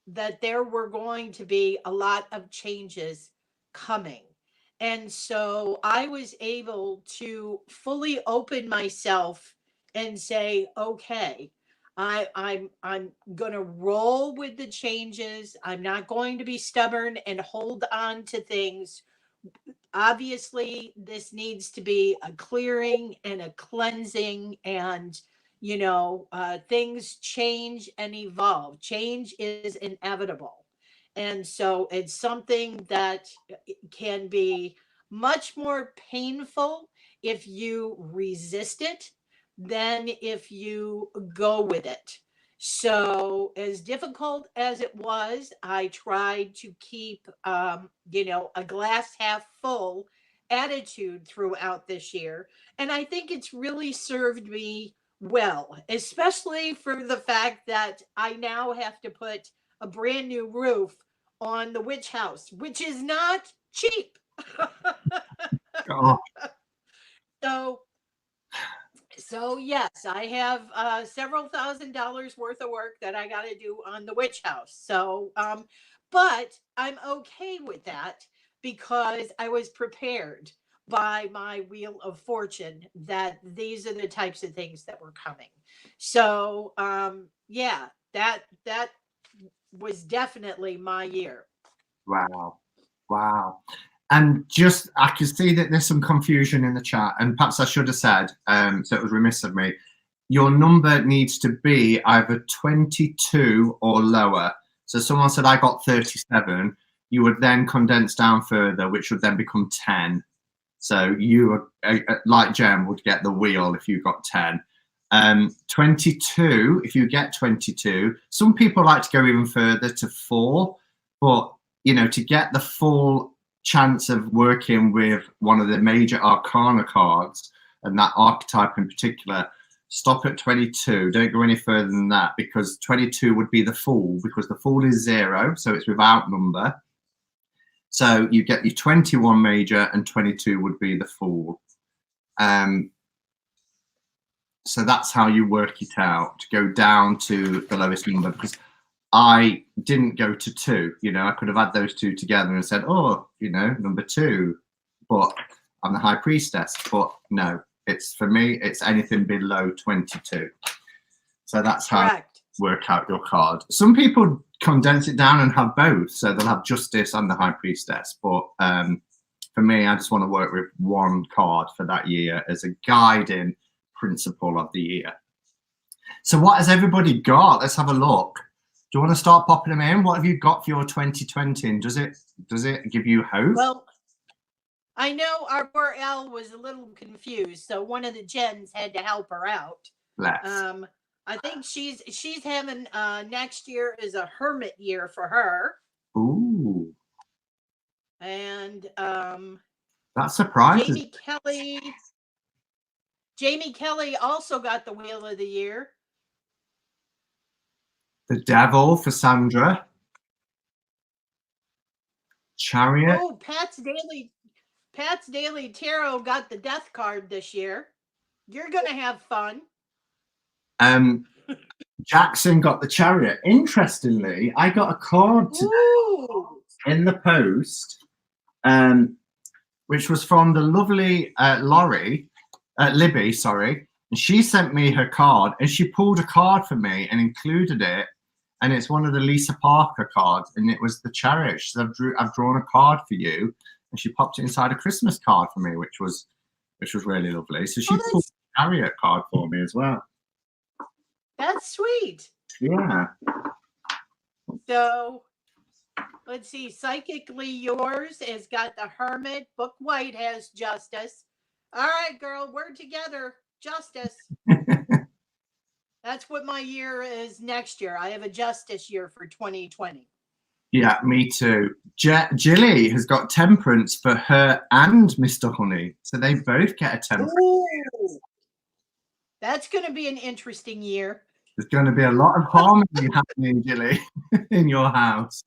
that there were going to be a lot of changes coming. And so I was able to fully open myself and say, okay, I'm gonna roll with the changes. I'm not going to be stubborn and hold on to things. Obviously, this needs to be a clearing and a cleansing, and things change and evolve. Change is inevitable. And so it's something that can be much more painful if you resist it than if you go with it. So, as difficult as it was, I tried to keep, a glass half full attitude throughout this year. And I think it's really served me well, especially for the fact that I now have to put a brand new roof on the witch house, which is not cheap. Oh, so so yes, I have several $1,000s worth of work that I got to do on the witch house. But I'm okay with that because I was prepared by my wheel of fortune that these are the types of things that were coming. So yeah, that was definitely my year. wow. Wow. And just, I can see that there's some confusion in the chat, and perhaps I should have said, so it was remiss of me. Your number needs to be either 22 or lower. So someone said I got 37. You would then condense down further, which would then become 10. So you, like Jem, would get the wheel if you got 10. 22, if you get 22. Some people like to go even further to 4, but to get the full chance of working with one of the major arcana cards, and that archetype in particular, stop at 22. Don't go any further than that, because 22 would be the Fool, because the Fool is 0, so it's without number. So you get your 21 major, and 22 would be the Fool. So that's how you work it out, to go down to the lowest number, because I didn't go to 2. I could have had those 2 together and said, oh, number 2, but I'm the High Priestess. But no, for me, it's anything below 22. So that's how you work out your card. Some people condense it down and have both, so they'll have Justice and the High Priestess. But for me, I just want to work with one card for that year as a guiding principle of the year. So what has everybody got? Let's have a look. Do you want to start popping them in? What have you got for your 2020? And does it give you hope? Well, I know our poor Elle was a little confused, so one of the gens had to help her out. I think she's having next year is a hermit year for her. Ooh. And that's surprising. Jamie Kelly also got the Wheel of the Year. The Devil for Sandra. Chariot. Oh, Pat's Daily Tarot got the Death card this year. You're gonna have fun. Jackson got the Chariot. Interestingly, I got a card today in the post, which was from the lovely Libby, sorry. And she sent me her card, and she pulled a card for me and included it. And it's one of the Lisa Parker cards, and it was the Chariot. She said, I've drawn a card for you, and she popped it inside a Christmas card for me, which was really lovely. So she pulled the Chariot card for me as well. That's sweet. Yeah. So let's see. Psychically Yours has got the Hermit. Book White has Justice. All right, girl, we're together. Justice. That's what my year is next year. I have a Justice year for 2020. Yeah, me too. Jilly has got Temperance for her and Mr. Honey. So they both get a Temperance. Ooh. That's going to be an interesting year. There's going to be a lot of harmony happening, Jilly, in your house.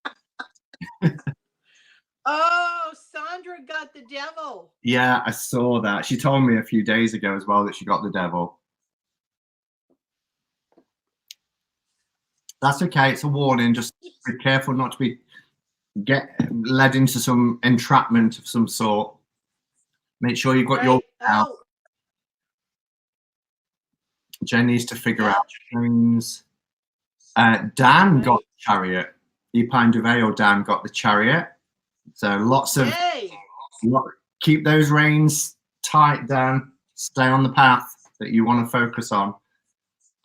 Oh, Sandra got the Devil. Yeah, I saw that. She told me a few days ago as well that she got the Devil. That's okay. It's a warning. Just be careful not to get led into some entrapment of some sort. Make sure you've got your out. Jen needs to figure out things. Dan got the Chariot. Epine Duvet Dan got the Chariot. So lots of keep those reins tight, Dan. Stay on the path that you want to focus on.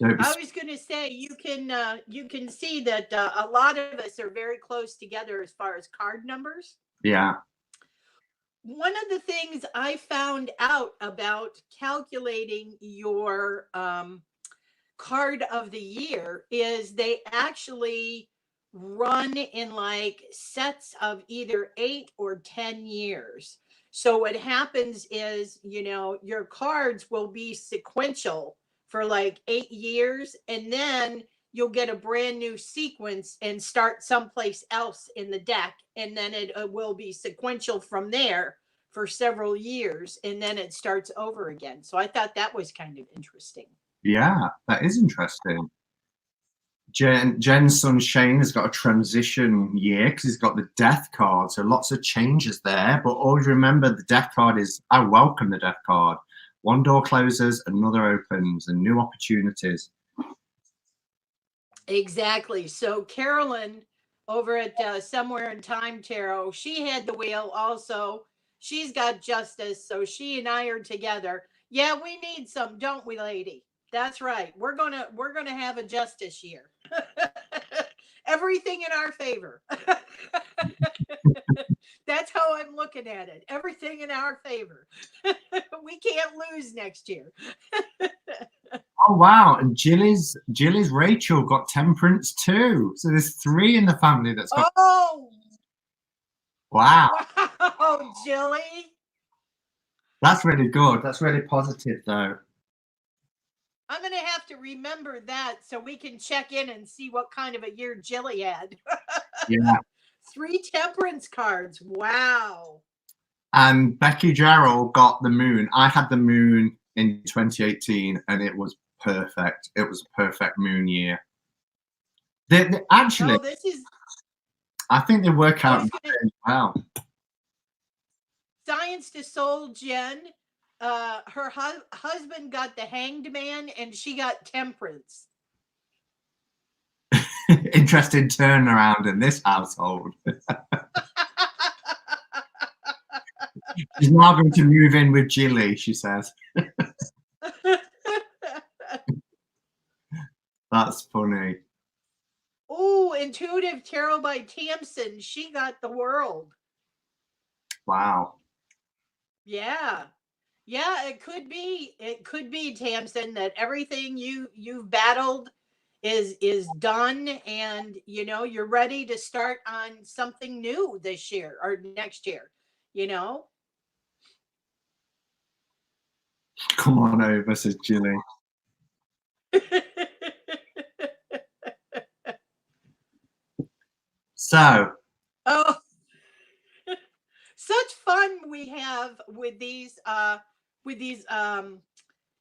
Don't be. I was going to say you can see that a lot of us are very close together as far as card numbers. Yeah. One of the things I found out about calculating your card of the year is they actually run in like sets of either 8 or 10 years. So what happens is, your cards will be sequential for like 8 years, and then you'll get a brand new sequence and start someplace else in the deck, and then it will be sequential from there for several years, and then it starts over again. So I thought that was kind of interesting. Yeah, that is interesting. Jen's son Shane has got a transition year because he's got the death card, so lots of changes there. But always remember, the death card is, I welcome the death card. One door closes, another opens, and new opportunities. Exactly. So Carolyn over at Somewhere in Time Tarot, she had the wheel also. She's got justice, so she and I are together. Yeah, we need some, don't we, lady? That's right. We're gonna have a justice year. Everything in our favor. That's how I'm looking at it. Everything in our favor. We can't lose next year. Oh wow! And Jilly's Rachel got temperance too. So there's 3 in the family that's got. Oh, Wow, wow, Jilly. that's really good. That's really positive, though. I'm going to have to remember that so we can check in and see what kind of a year Jilly had. Yeah. 3 temperance cards. Wow. And Becky Gerald got the moon. I had the moon in 2018, and it was perfect. It was a perfect moon year. Actually, Oh, this is I think they work out very well. Science to Soul Jen. Her husband got the Hanged Man, and she got Temperance. Interesting turnaround in this household. She's now going to move in with Jilly, she says. That's funny. Oh, Intuitive Tarot by Tamsin. She got the World. Wow. Yeah. Yeah, it could be. It could be, Tamsin, that everything you've battled is done, and you're ready to start on something new this year or next year. Come on over, says Jilly. So. Oh, such fun we have with these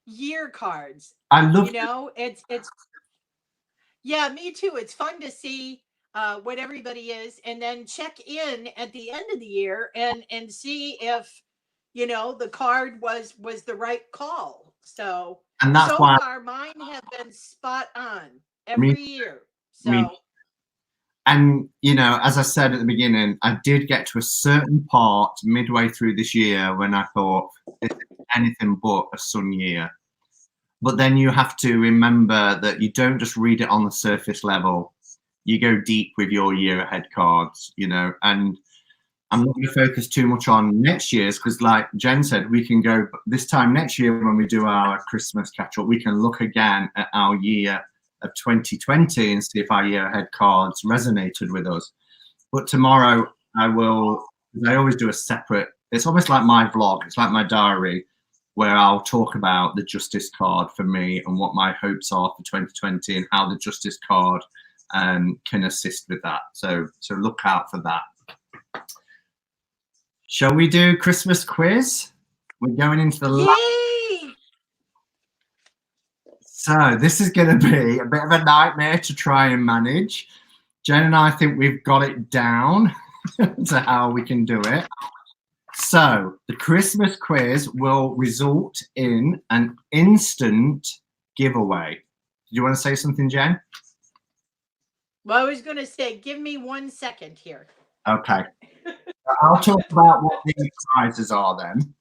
year cards. I love it's yeah, me too. It's fun to see what everybody is, and then check in at the end of the year and see if the card was the right call. So and that's so why far mine have been spot on every year. So and as I said at the beginning, I did get to a certain part midway through this year when I thought this is anything but a sun year. But then you have to remember that you don't just read it on the surface level. You go deep with your year ahead cards, and I'm not going to focus too much on next year's, because like Jen said, we can go this time next year when we do our Christmas catch up, we can look again at our year of 2020 and see if our year ahead cards resonated with us. But tomorrow I always do a separate, it's almost like my vlog, it's like my diary, where I'll talk about the Justice card for me and what my hopes are for 2020 and how the Justice card can assist with that. So look out for that. Shall we do Christmas quiz? We're going into the yay! So this is going to be a bit of a nightmare to try and manage. Jen and I think we've got it down to how we can do it. So the Christmas quiz will result in an instant giveaway. Do you want to say something, Jen? Well, I was going to say, give me 1 second here. Okay. I'll talk about what the prizes are then.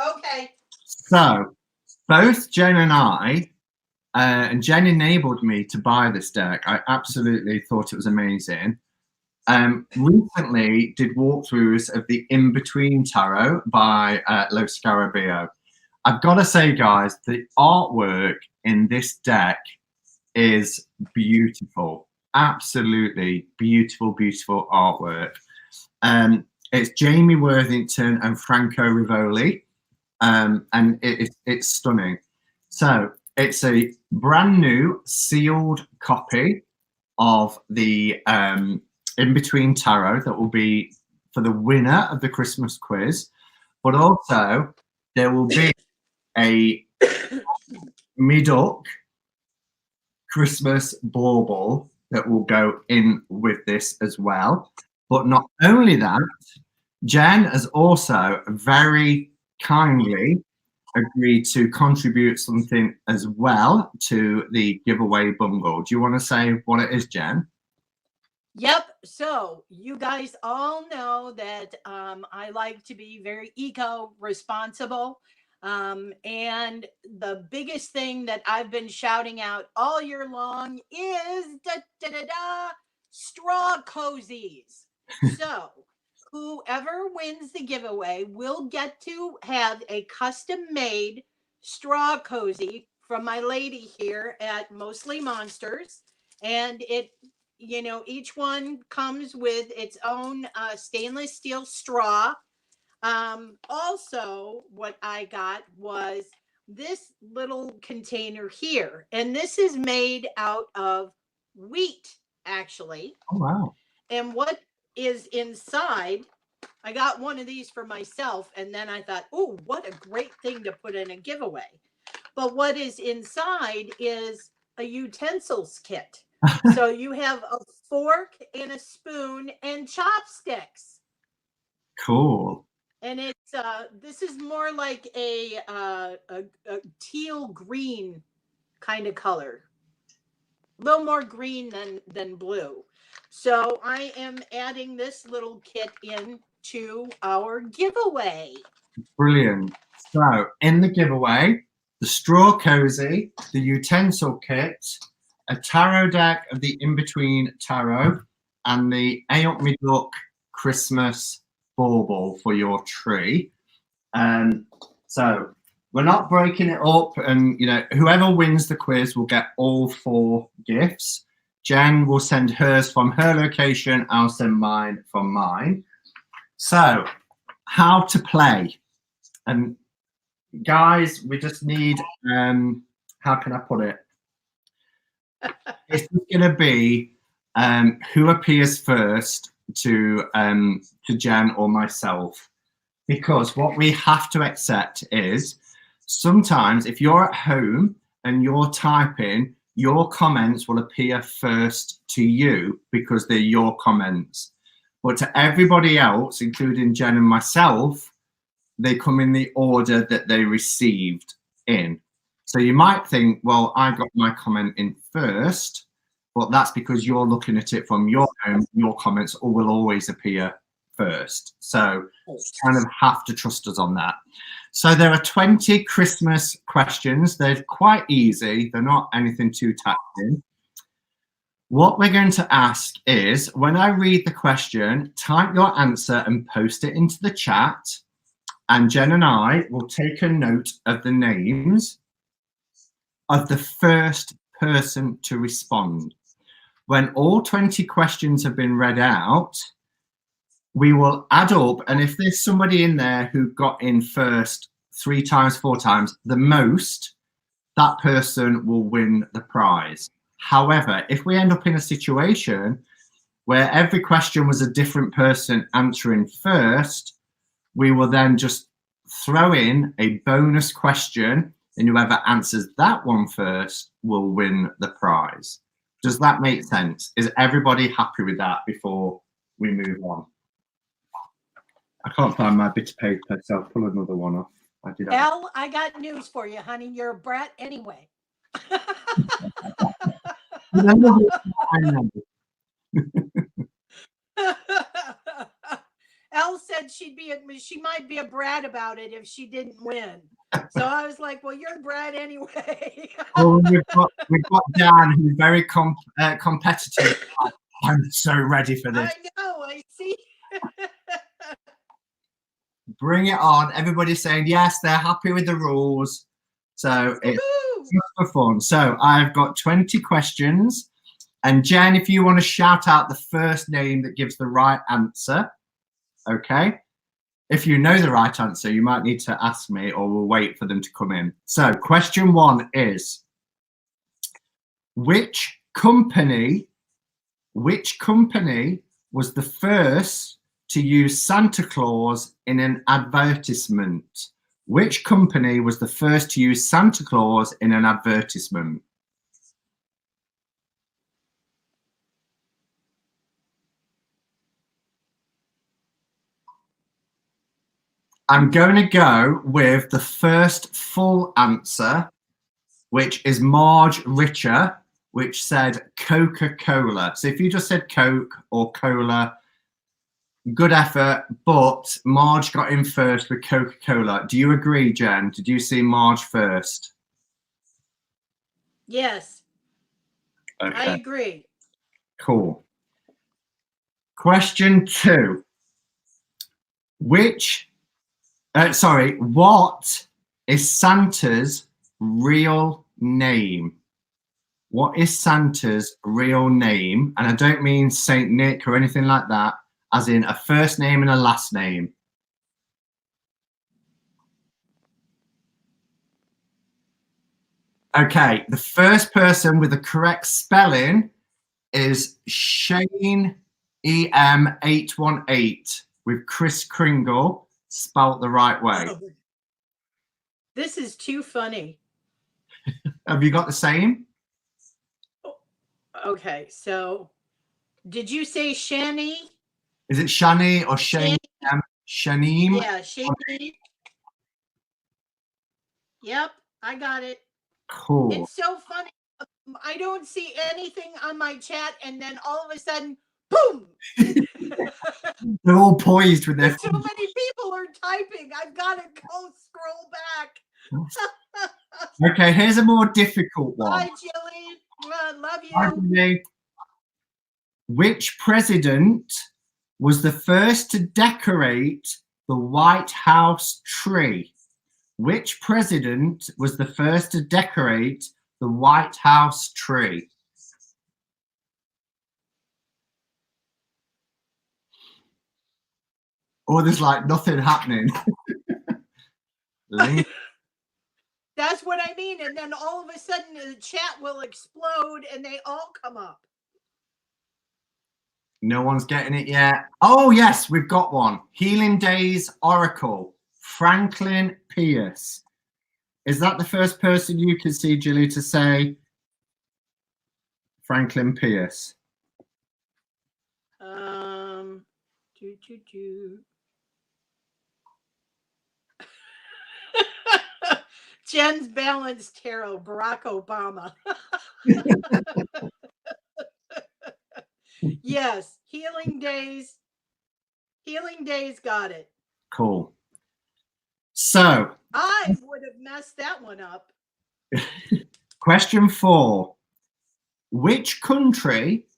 Okay. So both Jen and I and Jen enabled me to buy this deck. I absolutely thought it was amazing. Recently did walkthroughs of the In Between Tarot by Lo Scarabeo. I've got to say, guys, the artwork in this deck is beautiful. Absolutely beautiful, beautiful artwork. It's Jamie Worthington and Franco Rivoli, and it's stunning. So it's a brand new sealed copy of the In Between Tarot that will be for the winner of the Christmas quiz, but also there will be a Medoc Christmas bauble that will go in with this as well. But not only that, Jen has also very kindly agreed to contribute something as well to the giveaway bundle. Do you want to say what it is, Jen? Yep. So you guys all know that I like to be very eco-responsible. And the biggest thing that I've been shouting out all year long is straw cozies. So whoever wins the giveaway will get to have a custom-made straw cozy from my lady here at Mostly Monsters. And it, each one comes with its own stainless steel straw. Also, what I got was this little container here, and this is made out of wheat, actually. Oh, wow. And what is inside, I got one of these for myself, and then I thought, oh, what a great thing to put in a giveaway. But what is inside is a utensils kit. So you have a fork and a spoon and chopsticks. Cool. And it's this is more like a teal green kind of color, a little more green than blue. So I am adding this little kit in to our giveaway. Brilliant. So in the giveaway, the straw cozy, the utensil kit, a tarot deck of the In Between Tarot, and the Ayot Miduk Christmas bauble for your tree. So we're not breaking it up, and whoever wins the quiz will get all 4 gifts. Jen will send hers from her location. I'll send mine from mine. So how to play. And guys, we just need, how can I put it? It's going to be who appears first to Jen or myself, because what we have to accept is sometimes if you're at home and you're typing, your comments will appear first to you because they're your comments. But to everybody else, including Jen and myself, they come in the order that they received in. So you might think, well, I got my comment in first, but that's because you're looking at it from your home. Your comments will always appear first. So you kind of have to trust us on that. So there are 20 Christmas questions. They're quite easy. They're not anything too taxing. What we're going to ask is, when I read the question, type your answer and post it into the chat. And Jen and I will take a note of the names of the first person to respond. When all 20 questions have been read out, we will add up, and if there's somebody in there who got in first 3 times, 4 times, the most, that person will win the prize. However, if we end up in a situation where every question was a different person answering first, we will then just throw in a bonus question, and whoever answers that one first will win the prize. Does that make sense? Is everybody happy with that before we move on? I can't find my bit of paper, so I'll pull another one off. Elle, I got news for you, honey. You're a brat anyway. Elle said she might be a brat about it if she didn't win. So I was like, well, you're a brat anyway. Well, we've got Dan, who's very competitive. I'm so ready for this. I know. I see. Bring it on. Everybody's saying yes, they're happy with the rules. So it's just for fun. So I've got 20 questions. And Jen, if you want to shout out the first name that gives the right answer, okay? If you know the right answer, you might need to ask me or we'll wait for them to come in. So question 1 is, which company was the first to use Santa Claus in an advertisement? Which company was the first to use Santa Claus in an advertisement? I'm going to go with the first full answer, which is Marge Richer, which said Coca-Cola. So if you just said Coke or Cola, good effort, but Marge got in first with Coca-Cola. Do you agree, Jen? Did you see Marge first? Yes. Okay. I agree. Cool. Question 2. What is Santa's real name? What is Santa's real name? And I don't mean Saint Nick or anything like that, as in a first name and a last name. Okay, the first person with the correct spelling is Shane EM818 with Chris Kringle spelt the right way. Oh, this is too funny. Have you got the same? Okay, so did you say Shani? Is it Shani or Shane? Shaneem? Yeah, Shani. Yep, I got it. Cool. It's so funny. I don't see anything on my chat, and then all of a sudden, boom! They're all poised with their. So many people are typing. I've got to go scroll back. Okay, here's a more difficult one. Hi, Jilly. Love you. Hi, Jilly. Which president was the first to decorate the White House tree? Which president was the first to decorate the White House tree? Or there's like nothing happening. That's what I mean. And then all of a sudden the chat will explode and they all come up. No one's getting it yet. Oh, yes, we've got one. Healing Days Oracle, Franklin Pierce. Is that the first person you can see, Jilly, to say Franklin Pierce? Jen's balanced tarot, Barack Obama. Yes, Healing Days. Healing Days got it. Cool. So I would have messed that one up. Question 4. Which country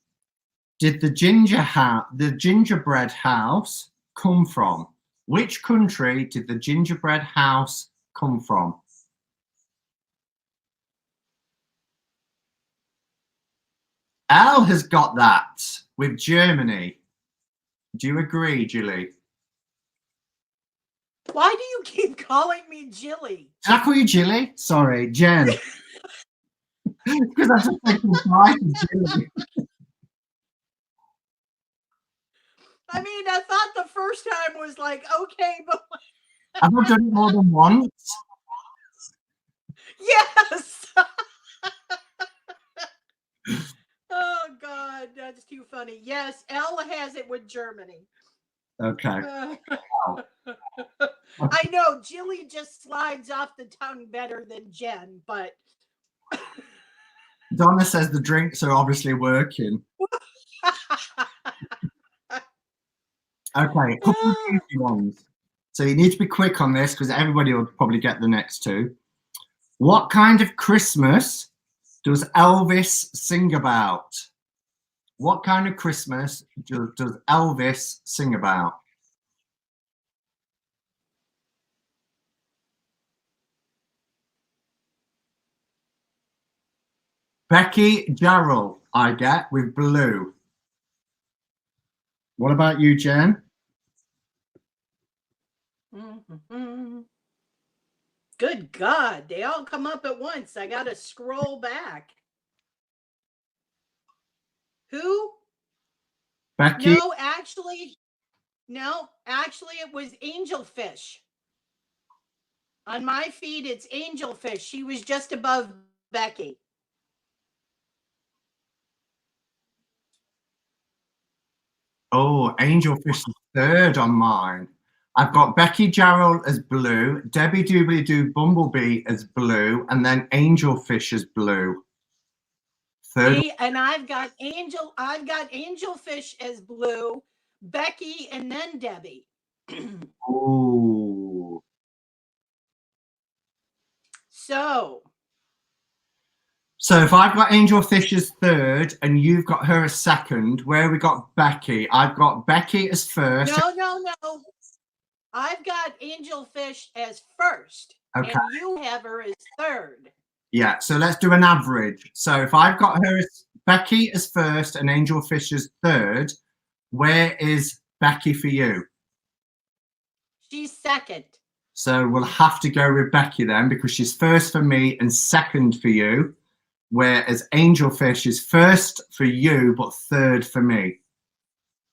did the gingerbread house come from? Which country did the gingerbread house come from? Elle has got that with Germany. Do you agree, Julie? Why do you keep calling me Jilly? Did I call you Jilly? Sorry, Jen. Because I just think goodbye to Jilly. I mean, I thought the first time was like, okay, but Have I done it more than once? Yes. Oh God, that's too funny. Yes, Elle has it with Germany. Okay. I know Jilly just slides off the tongue better than Jen, but Donna says the drinks are obviously working. Okay, a couple of easy ones. So you need to be quick on this because everybody will probably get the next two. What kind of Christmas does Elvis sing about? What kind of Christmas does Elvis sing about? Becky Jarrell, I get, with blue. What about you, Jen? Mhm. Good God, they all come up at once. I got to scroll back. Who? Becky. No, actually, it was Angelfish. On my feed, it's Angelfish. She was just above Becky. Oh, Angelfish is third on mine. I've got Becky Jarrell as blue, Debbie Doobly Doo Bumblebee as blue, and then Angelfish as blue. Third. See, and I've got Angelfish as blue, Becky, and then Debbie. Ooh. So if I've got Angelfish as third and you've got her as second, where have we got Becky? I've got Becky as first. no. I've got Angelfish as first, Okay. and you have her as third. Yeah, so let's do an average. So if I've got her as Becky as first and Angelfish as third, where is Becky for you? She's second. So we'll have to go with Becky then because she's first for me and second for you, whereas Angelfish is first for you but third for me.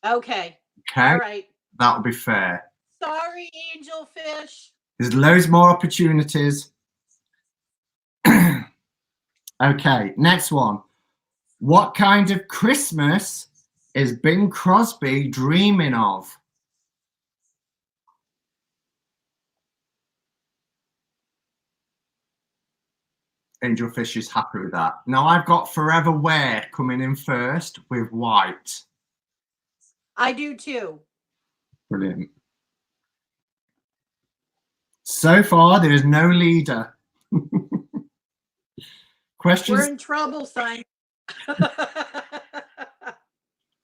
Okay. Okay. All right. That'll be fair. Sorry, Angelfish. There's loads more opportunities. Okay, next one. What kind of Christmas is Bing Crosby dreaming of? Angelfish is happy with that. Now I've got Forever Wear coming in first with white. I do too. Brilliant. So far, there is no leader. We're in trouble, Simon.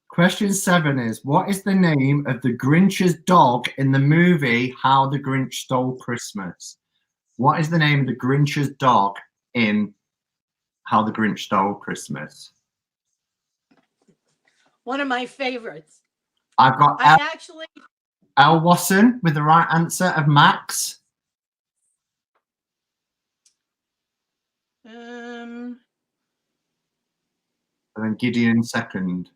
Question 7 is, what is the name of the Grinch's dog in the movie How the Grinch Stole Christmas? What is the name of the Grinch's dog in How the Grinch Stole Christmas? One of my favorites. I've got Elle Wasson with the right answer of Max. And then Gideon second.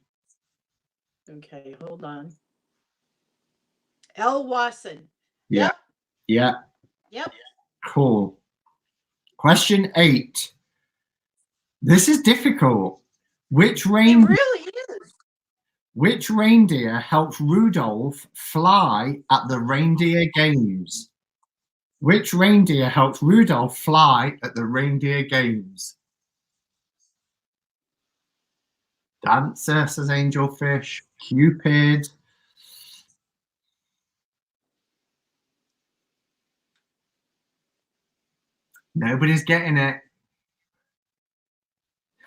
Okay, hold on. Elle Wasson. Yeah. Yep. Cool. Question 8. This is difficult. It really is. Which reindeer helped Rudolph fly at the reindeer games? Which reindeer helped Rudolph fly at the reindeer games? Dancer, says Angelfish. Cupid. Nobody's getting it.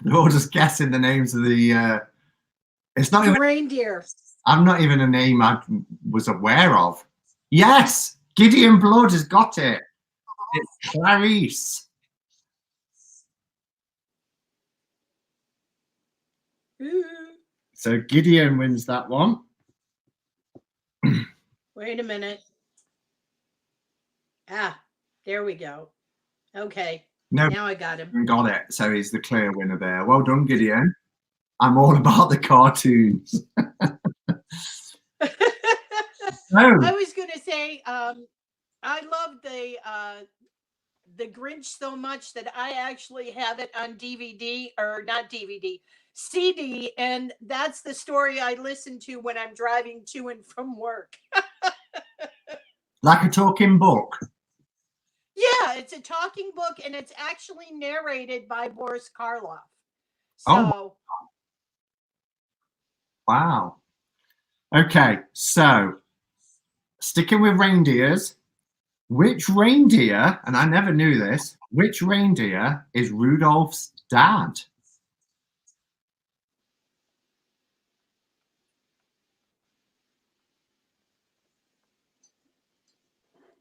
They're all just guessing the names of the. It's not the even reindeer. I'm not even a name I was aware of. Yes, Gideon Blood has got it. It's Clarice. So Gideon wins that one. Wait a minute. There we go. Okay. No, now I got him. Got it. So he's the clear winner there. Well done, Gideon. I'm all about the cartoons. I was going to say, I love the Grinch so much that I actually have it on DVD, or not DVD, CD, and that's the story I listen to when I'm driving to and from work. Like a talking book? Yeah, it's a talking book, and it's actually narrated by Boris Karloff. So, wow. Okay, so Sticking with reindeers, which reindeer, and I never knew this, which reindeer is Rudolph's dad?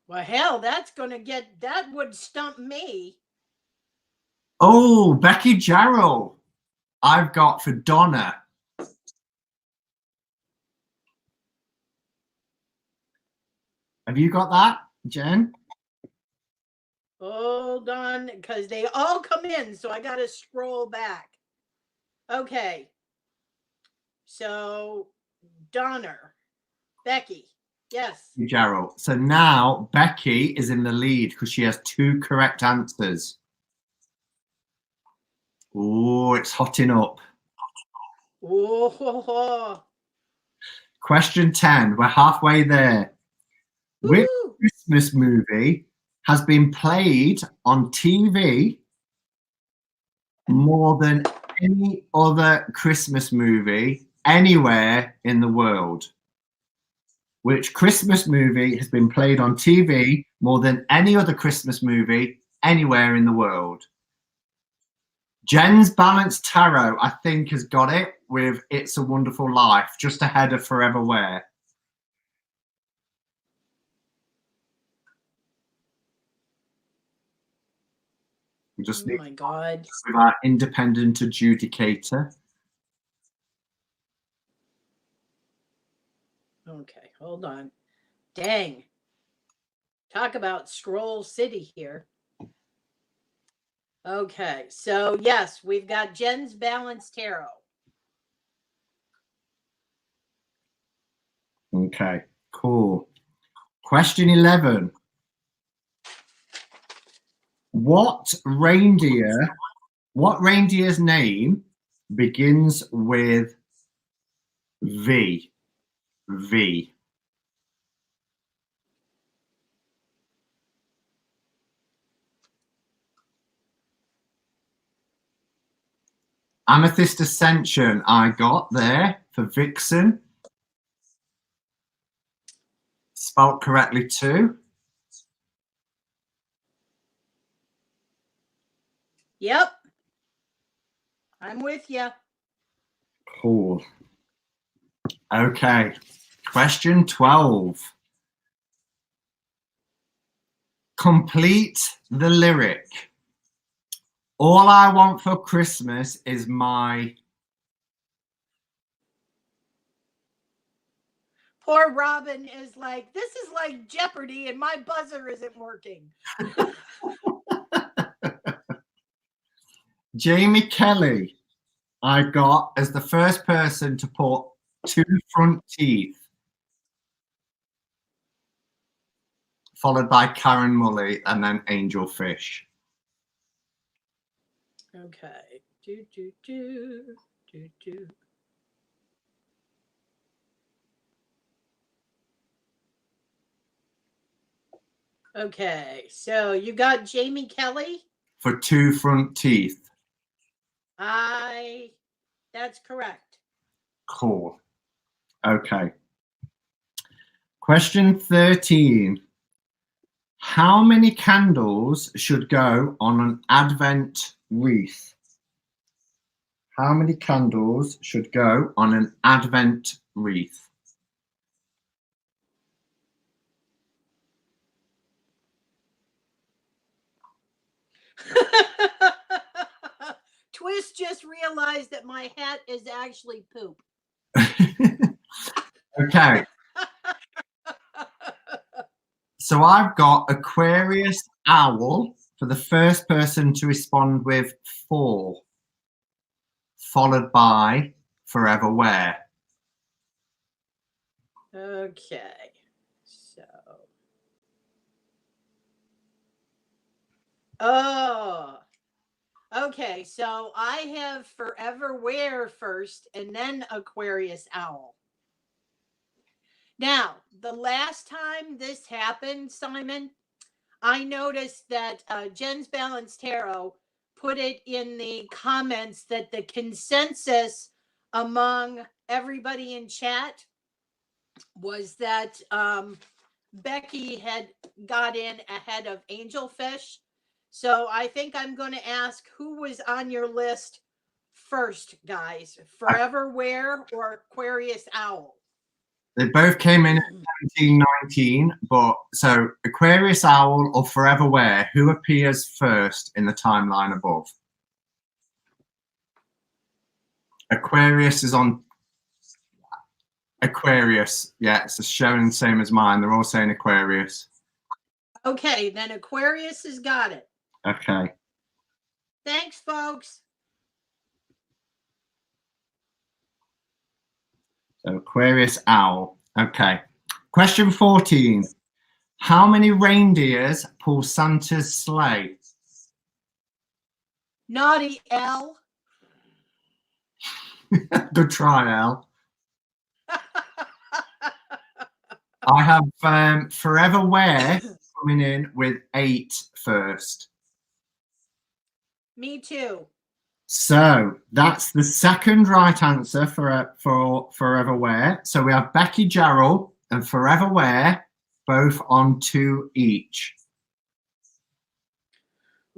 Well, hell, that would stump me. Oh, Becky Jarrell. I've got for Donna. Have you got that, Jen? Hold on, because they all come in, so I got to scroll back. Okay. So, Donner, Becky, yes. Jarrell. So now Becky is in the lead because she has 2 correct answers. Oh, it's hotting up. Oh, Question 10. We're halfway there. Which Christmas movie has been played on TV more than any other Christmas movie anywhere in the world? Which Christmas movie has been played on TV more than any other Christmas movie anywhere in the world? Jen's Balanced Tarot, I think, has got it with It's a Wonderful Life, just ahead of Forever Where. We just oh need my God. with our independent adjudicator. Okay, hold on. Dang. Talk about Scroll City here. Okay, so yes, we've got Jen's Balanced Tarot. Okay, cool. Question 11. What reindeer's name begins with V? V. Amethyst Ascension, I got there for Vixen. Spelt correctly too. Yep. I'm with you. Cool. Okay. Question 12. Complete the lyric. All I want for Christmas is my... Poor Robin is like, this is like Jeopardy and my buzzer isn't working. Jamie Kelly, I got as the first person to put 2 front teeth, followed by Karen Mully and then Angel Fish. Okay. Okay, so you got Jamie Kelly? For 2 front teeth. That's correct. Cool. Okay. Question 13. How many candles should go on an Advent wreath? How many candles should go on an Advent wreath? Twist just realized that my hat is actually poop. Okay. So I've got Aquarius Owl for the first person to respond with 4, followed by Forever Where. Okay, so. Oh, okay. So I have Forever Where first and then Aquarius Owl. Now, the last time this happened, Simon, I noticed that Jen's Balanced Tarot put it in the comments that the consensus among everybody in chat was that Becky had got in ahead of angelfish. So I think I'm going to ask who was on your list first, guys. Forever Wear or Aquarius Owl? They both came in at 1719, but so Aquarius Owl or Forever Wear, who appears first in the timeline above? Aquarius is on Aquarius. Yeah, it's showing the same as mine. They're all saying Aquarius. Okay, then Aquarius has got it. Okay. Thanks, folks. So Aquarius Owl. Okay. Question 14. How many reindeers pull Santa's sleigh? Naughty L. Good try, Al. I have Forever Wear coming in with 8 first. Me too. So that's the second right answer for Forever Wear. So we have Becky Jarrell and Forever Wear both on 2 each.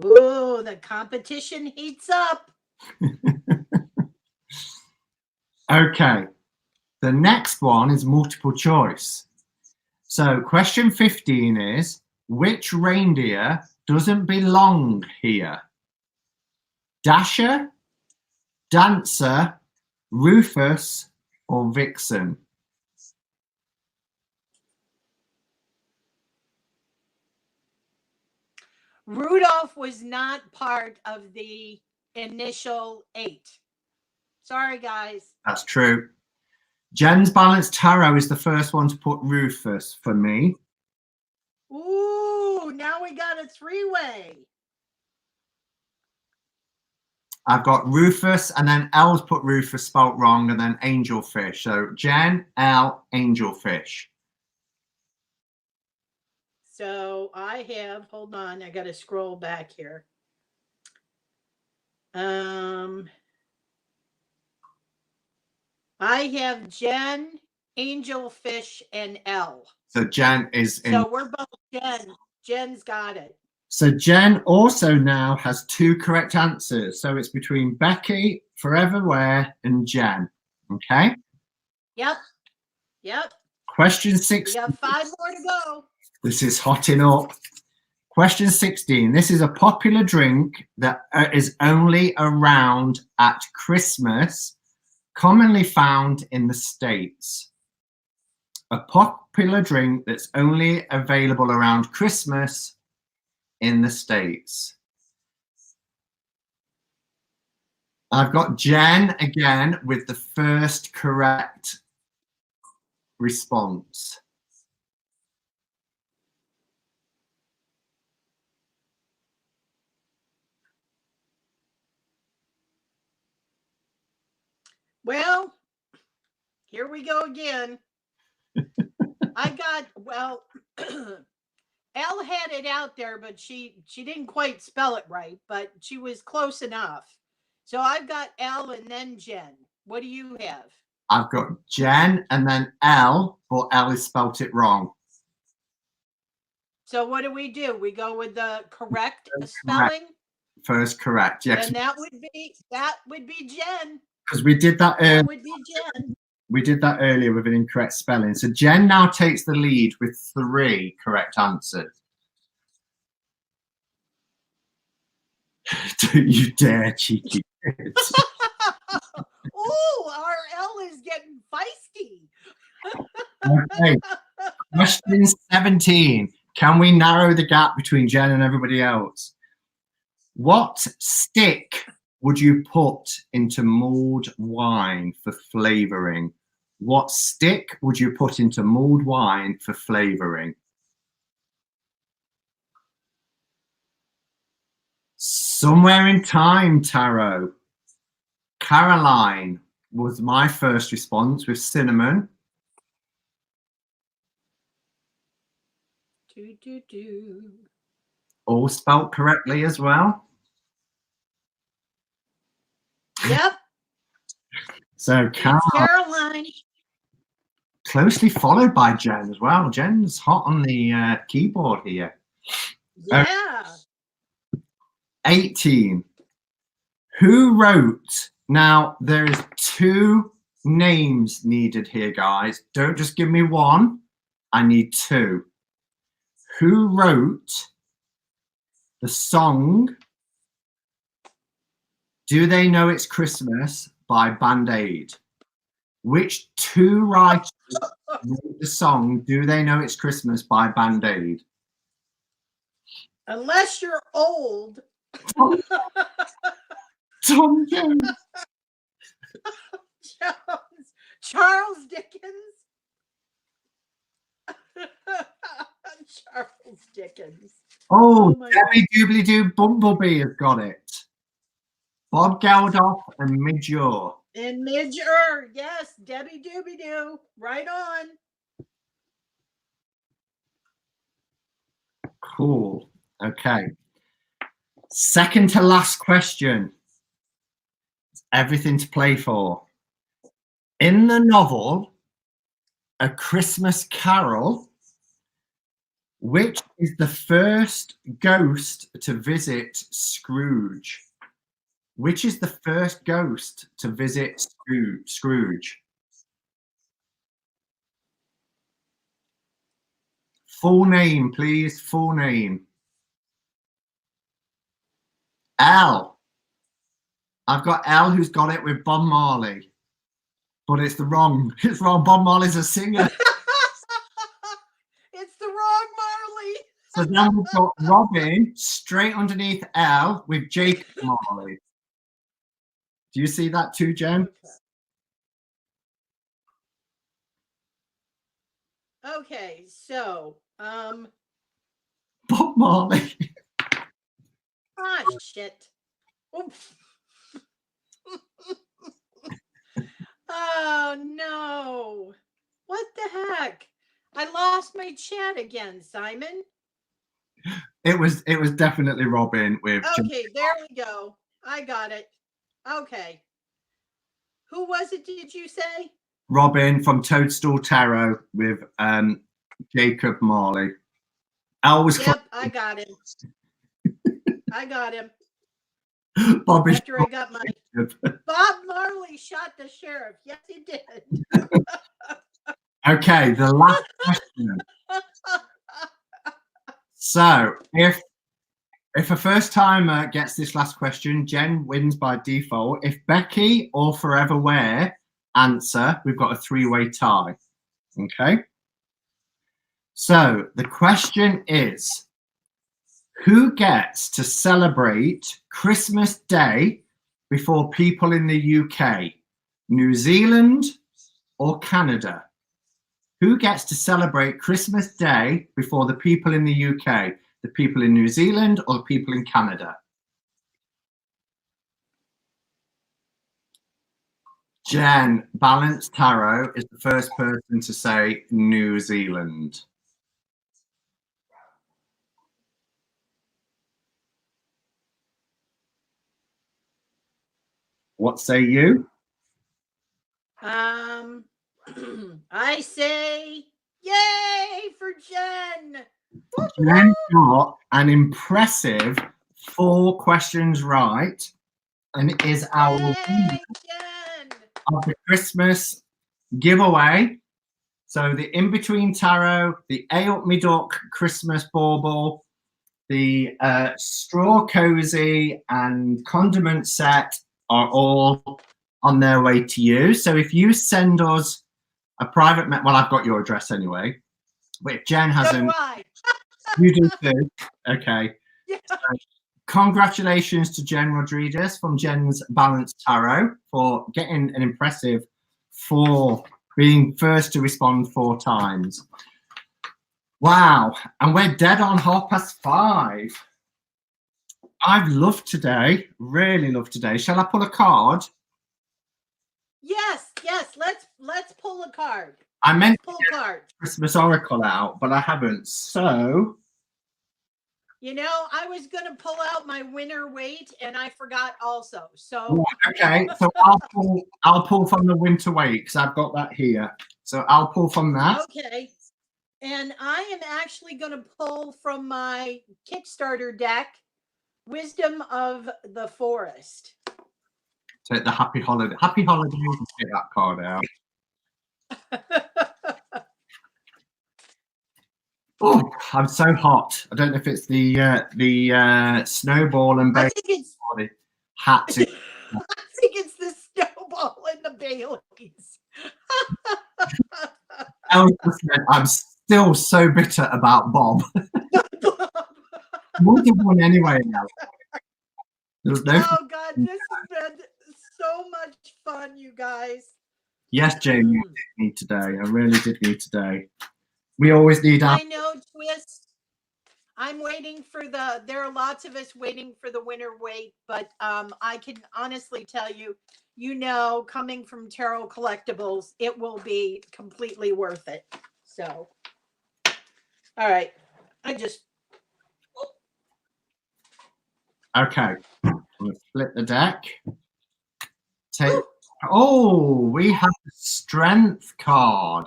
Ooh, the competition heats up. Okay. The next one is multiple choice. So question 15 is, which reindeer doesn't belong here? Dasher, Dancer, Rufus, or Vixen? Rudolph was not part of the initial 8. Sorry, guys. That's true. Jen's Balanced Tarot is the first one to put Rufus for me. Ooh, now we got a 3-way. I've got Rufus, and then Elle's put Rufus spelt wrong, and then Angelfish. So Jen, Elle, Angelfish. So I have, hold on, I got to scroll back here. I have Jen, Angelfish, and Elle. So Jen is in. So we're both Jen. Jen's got it. So Jen also now has 2 correct answers. So it's between Becky, Forever Wear, and Jen. Okay? Yep. Yep. Question 16. We have 5 more to go. This is hotting up. Question 16. This is a popular drink that is only around at Christmas, commonly found in the States. A popular drink that's only available around Christmas in the States. I've got Jen again with the first correct response. Well, here we go again. I got, well, Elle had it out there, but she didn't quite spell it right, but she was close enough. So I've got Elle and then Jen. What do you have? I've got Jen and then Elle, but Elle is spelt it wrong. So what do? We go with the correct spelling? First correct, yes. And that would be Jen. Because we did that earlier. That would be Jen. We did that earlier with an incorrect spelling. So Jen now takes the lead with 3 correct answers. Don't you dare, cheeky kids. Ooh, our L is getting feisty. Okay. Question 17. Can we narrow the gap between Jen and everybody else? What stick would you put into mulled wine for flavoring? What stick would you put into mulled wine for flavoring? Somewhere in time, Tarot. Caroline was my first response with cinnamon. All spelt correctly as well. Yep. So Caroline. closely followed by Jen as well. Jen's hot on the keyboard here. Yeah. 18. Who wrote? Now, there is 2 names needed here, guys. Don't just give me one. I need 2. Who wrote the song Do They Know It's Christmas by Band Aid? Which 2 writers wrote the song Do They Know It's Christmas by Band Aid? Unless you're old. Tom Jones. Charles Dickens. Charles Dickens. Oh, my Debbie Doobly Doo Bumblebee has got it. Bob Geldof and Midge Ure. And Midge, yes, Debbie Doobie Doo, right on. Cool. Okay. Second to last question. Everything to play for. In the novel A Christmas Carol, which is the first ghost to visit Scrooge? Which is the first ghost to visit Scrooge? Full name, please. Full name. L. I've got L who's got it with Bob Marley. But it's wrong. It's wrong. Bob Marley's a singer. It's the wrong Marley. So then we've got Robin straight underneath L with Jacob Marley. Do you see that too, Jen? Okay, so Bob Marley. ah shit. Oops. Oh no. What the heck? I lost my chat again, Simon. It was definitely Robin with Okay, there we go. I got it. Okay. Who was it, did you say? Robin from Toadstool Tarot with Jacob Marley. Al was Yep, I got him. I got him. Bobby. After I got my Bob Marley shot the sheriff. Yes, he did. Okay, the last question. So if a first timer gets this last question, Jen wins by default. If Becky or Forever Wear answer, we've got a 3-way tie. Okay. So the question is, who gets to celebrate Christmas Day before people in the UK? New Zealand or Canada? Who gets to celebrate Christmas Day before the people in the UK? The people in New Zealand or the people in Canada? Jen, Balanced Tarot is the first person to say New Zealand. What say you? I say yay for Jen. Jen got an impressive 4 questions right and is our winner of the Christmas giveaway. So the In-Between Tarot, the A Up Me Duck Christmas Bauble, the Straw Cozy and Condiment Set are all on their way to you. So if you send us a private well, I've got your address anyway, but if Jen hasn't, you do too. Okay. Yeah. So, congratulations to Jen Rodriguez from Jen's Balanced Tarot for getting an impressive 4, being first to respond 4 times. Wow. And we're dead on 5:30. I've loved today, really loved today. Shall I pull a card? Yes, let's pull a card. I meant pull a card. Christmas Oracle out, but I haven't. So You know, I was going to pull out my winter weight and I forgot also. Yeah, So, okay, so I'll pull from the winter weight because I've got that here. So I'll pull from that. okay. And I am actually going to pull from my Kickstarter deck Wisdom of the Forest. Take the happy holiday. Happy holidays and take that card out. Oh, I'm so hot. I don't know if it's the snowball and I Bailey think it's hat. I think it's the snowball and the Baileys. I'm still so bitter about Bob. Would have won anyway now. There's no. Oh God, this has been so much fun, you guys. Yes, Jamie, you did need today. I really did need today. We always need our. I know, Twist. I'm waiting for the. There are lots of us waiting for the winter wait, but I can honestly tell you, you know, coming from Tarot Collectibles, it will be completely worth it. So, all right, I just Okay, let's flip the deck. Take. Oh, we have the strength card.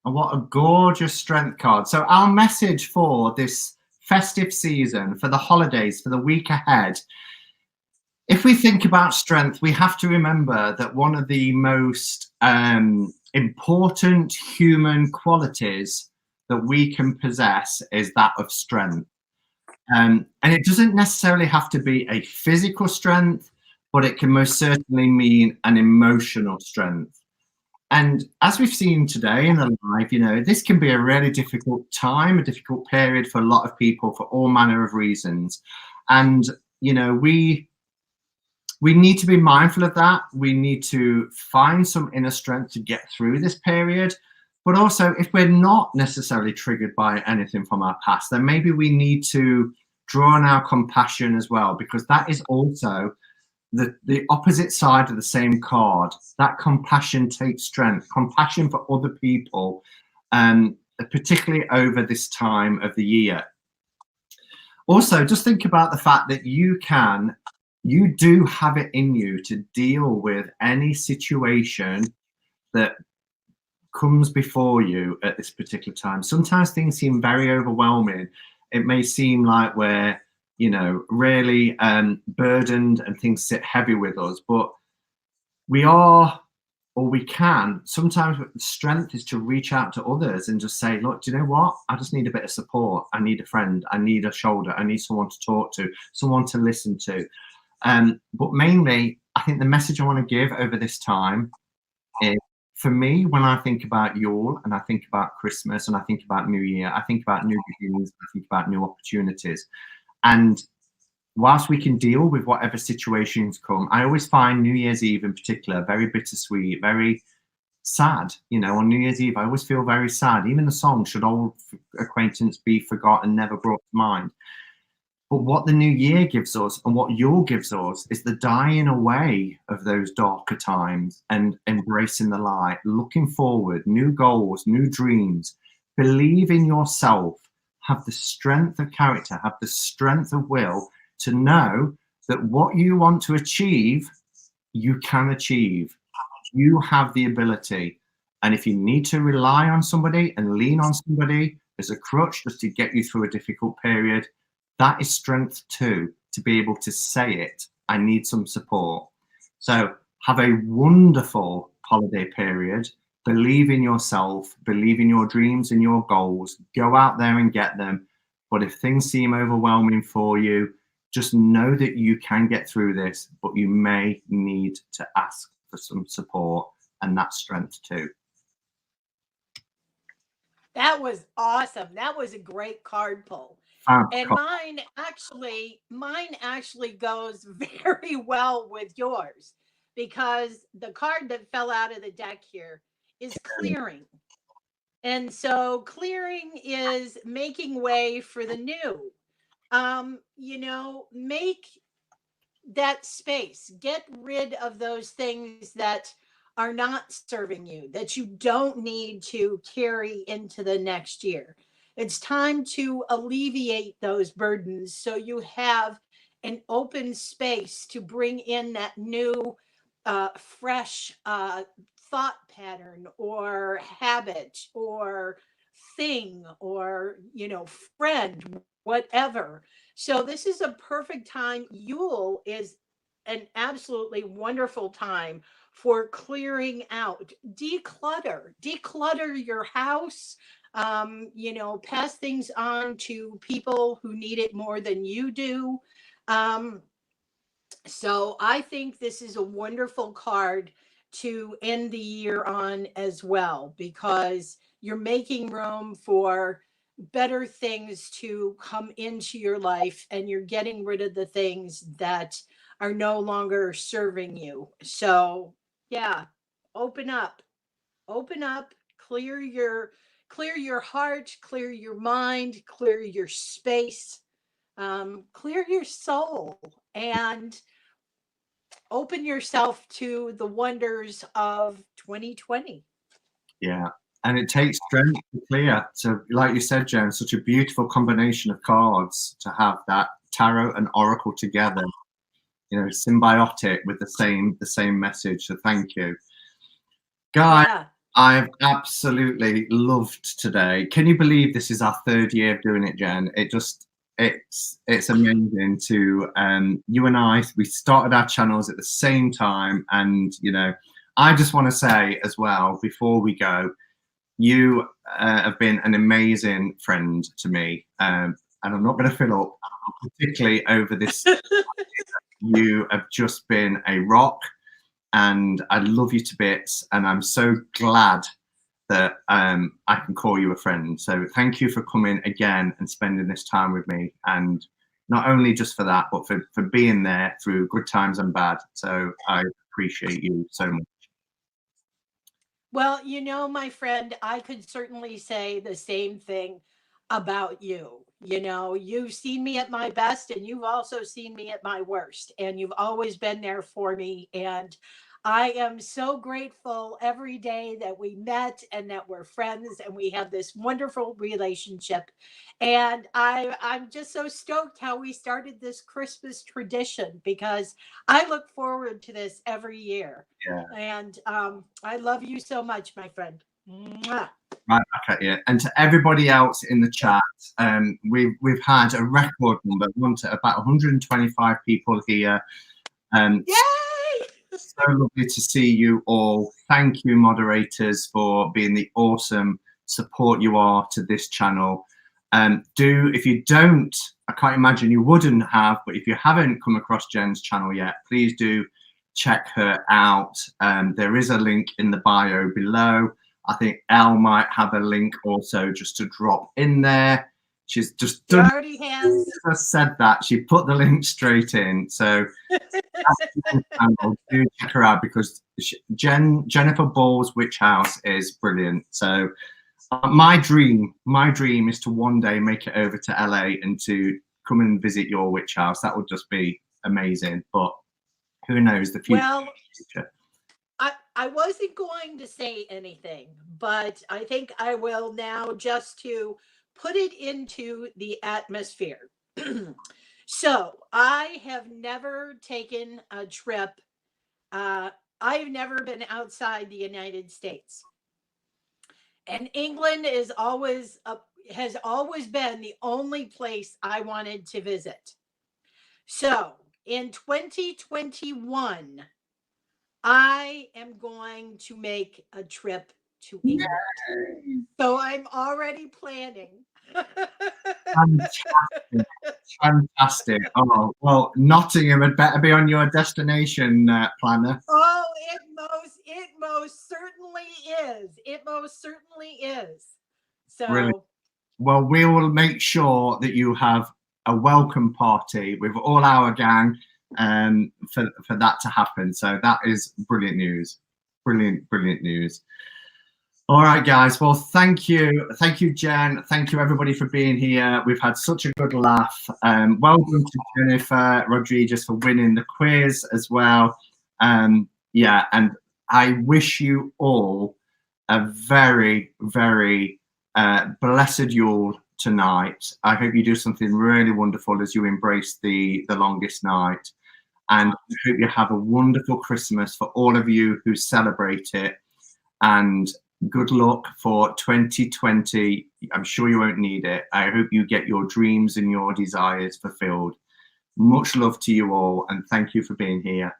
And what a gorgeous strength card. So our message for this festive season, for the holidays, for the week ahead, if we think about strength, we have to remember that one of the most important human qualities that we can possess is that of strength. And it doesn't necessarily have to be a physical strength, but it can most certainly mean an emotional strength. And as we've seen today in the live, you know, this can be a really difficult time, a difficult period for a lot of people for all manner of reasons. And, you know, we need to be mindful of that. We need to find some inner strength to get through this period. But also, if we're not necessarily triggered by anything from our past, then maybe we need to draw on our compassion as well, because that is also the opposite side of the same card. That compassion takes strength, compassion for other people, particularly over this time of the year. Also, just think about the fact that you do have it in you to deal with any situation that comes before you at this particular time. Sometimes things seem very overwhelming. It may seem like we're, you know, really burdened and things sit heavy with us, but we are, or we can, sometimes strength is to reach out to others and just say, look, do you know what? I just need a bit of support. I need a friend. I need a shoulder. I need someone to talk to, someone to listen to. But mainly, I think the message I want to give over this time is, for me, when I think about Yule and I think about Christmas and I think about New Year, I think about new beginnings, I think about new opportunities. And whilst we can deal with whatever situations come, I always find New Year's Eve in particular very bittersweet, very sad. You know, on New Year's Eve, I always feel very sad. Even the song, Should Old Acquaintance Be Forgotten, Never Brought to Mind. But what the new year gives us and what Yule gives us is the dying away of those darker times and embracing the light, looking forward, new goals, new dreams. Believe in yourself, have the strength of character, have the strength of will to know that what you want to achieve, you can achieve. You have the ability. And if you need to rely on somebody and lean on somebody as a crutch just to get you through a difficult period, that is strength too, to be able to say it. I need some support. So have a wonderful holiday period. Believe in yourself, believe in your dreams and your goals. Go out there and get them. But if things seem overwhelming for you, just know that you can get through this, but you may need to ask for some support, and that's strength too. That was awesome. That was a great card pull. And mine actually goes very well with yours, because the card that fell out of the deck here is clearing. And so clearing is making way for the new. You know, make that space, get rid of those things that are not serving you, that you don't need to carry into the next year. It's time to alleviate those burdens so you have an open space to bring in that new, fresh thought pattern or habit or thing or, friend, whatever. So, this is a perfect time. Yule is an absolutely wonderful time for clearing out, declutter your house, pass things on to people who need it more than you do. Um, so I think this is a wonderful card to end the year on as well, because you're making room for better things to come into your life and you're getting rid of the things that are no longer serving you. So, yeah, open up. Open up, clear your heart, clear your mind, clear your space, clear your soul, and open yourself to the wonders of 2020. Yeah. And it takes strength to clear. So, like you said, Jen, such a beautiful combination of cards to have that tarot and oracle together. Symbiotic with the same message. So, thank you, guys. Yeah. I've absolutely loved today. Can you believe this is our third year of doing it, Jen? It's amazing to you and I. We started our channels at the same time, and I just want to say as well before we go, you have been an amazing friend to me, and I'm not going to fill up, particularly over this. You have just been a rock, and I love you to bits, and I'm so glad that I can call you a friend. So thank you for coming again and spending this time with me, and not only just for that, but for being there through good times and bad. So I appreciate you so much. Well, my friend, I could certainly say the same thing about you. You've seen me at my best and you've also seen me at my worst, and you've always been there for me. And I am so grateful every day that we met and that we're friends and we have this wonderful relationship. And I'm just so stoked how we started this Christmas tradition, because I look forward to this every year. Yeah. And I love you so much, my friend. Mwah. Right back at you. And to everybody else in the chat, we've had a record number, about 125 people here. Yay! So lovely to see you all. Thank you, moderators, for being the awesome support you are to this channel. If you don't, I can't imagine you wouldn't have, but if you haven't come across Jen's channel yet, please do check her out. There is a link in the bio below. I think Elle might have a link also just to drop in there. She's just done. She already has. Just said that. She put the link straight in. So do check her out, because Jennifer Ball's Witch House is brilliant. So my dream is to one day make it over to LA and to come and visit your witch house. That would just be amazing. But who knows the future? Well, I wasn't going to say anything, but I think I will now, just to put it into the atmosphere. So I have never taken a trip. I've never been outside the United States. And England has always been the only place I wanted to visit. So in 2021, I am going to make a trip to England. Yay. So I'm already planning. Fantastic. Oh, well, Nottingham had better be on your destination planner. Oh, it most certainly is. It most certainly is. So, brilliant. Well, we will make sure that you have a welcome party with all our gang for that to happen. So that is brilliant news. Brilliant news. All right, guys. Well, thank you, Jen. Thank you, everybody, for being here. We've had such a good laugh. Welcome to Jennifer Rodriguez for winning the quiz as well. Yeah, and I wish you all a very, very blessed Yule tonight. I hope you do something really wonderful as you embrace the longest night. And I hope you have a wonderful Christmas for all of you who celebrate it. And good luck for 2020. I'm sure you won't need it. I hope you get your dreams and your desires fulfilled. Much love to you all, and thank you for being here.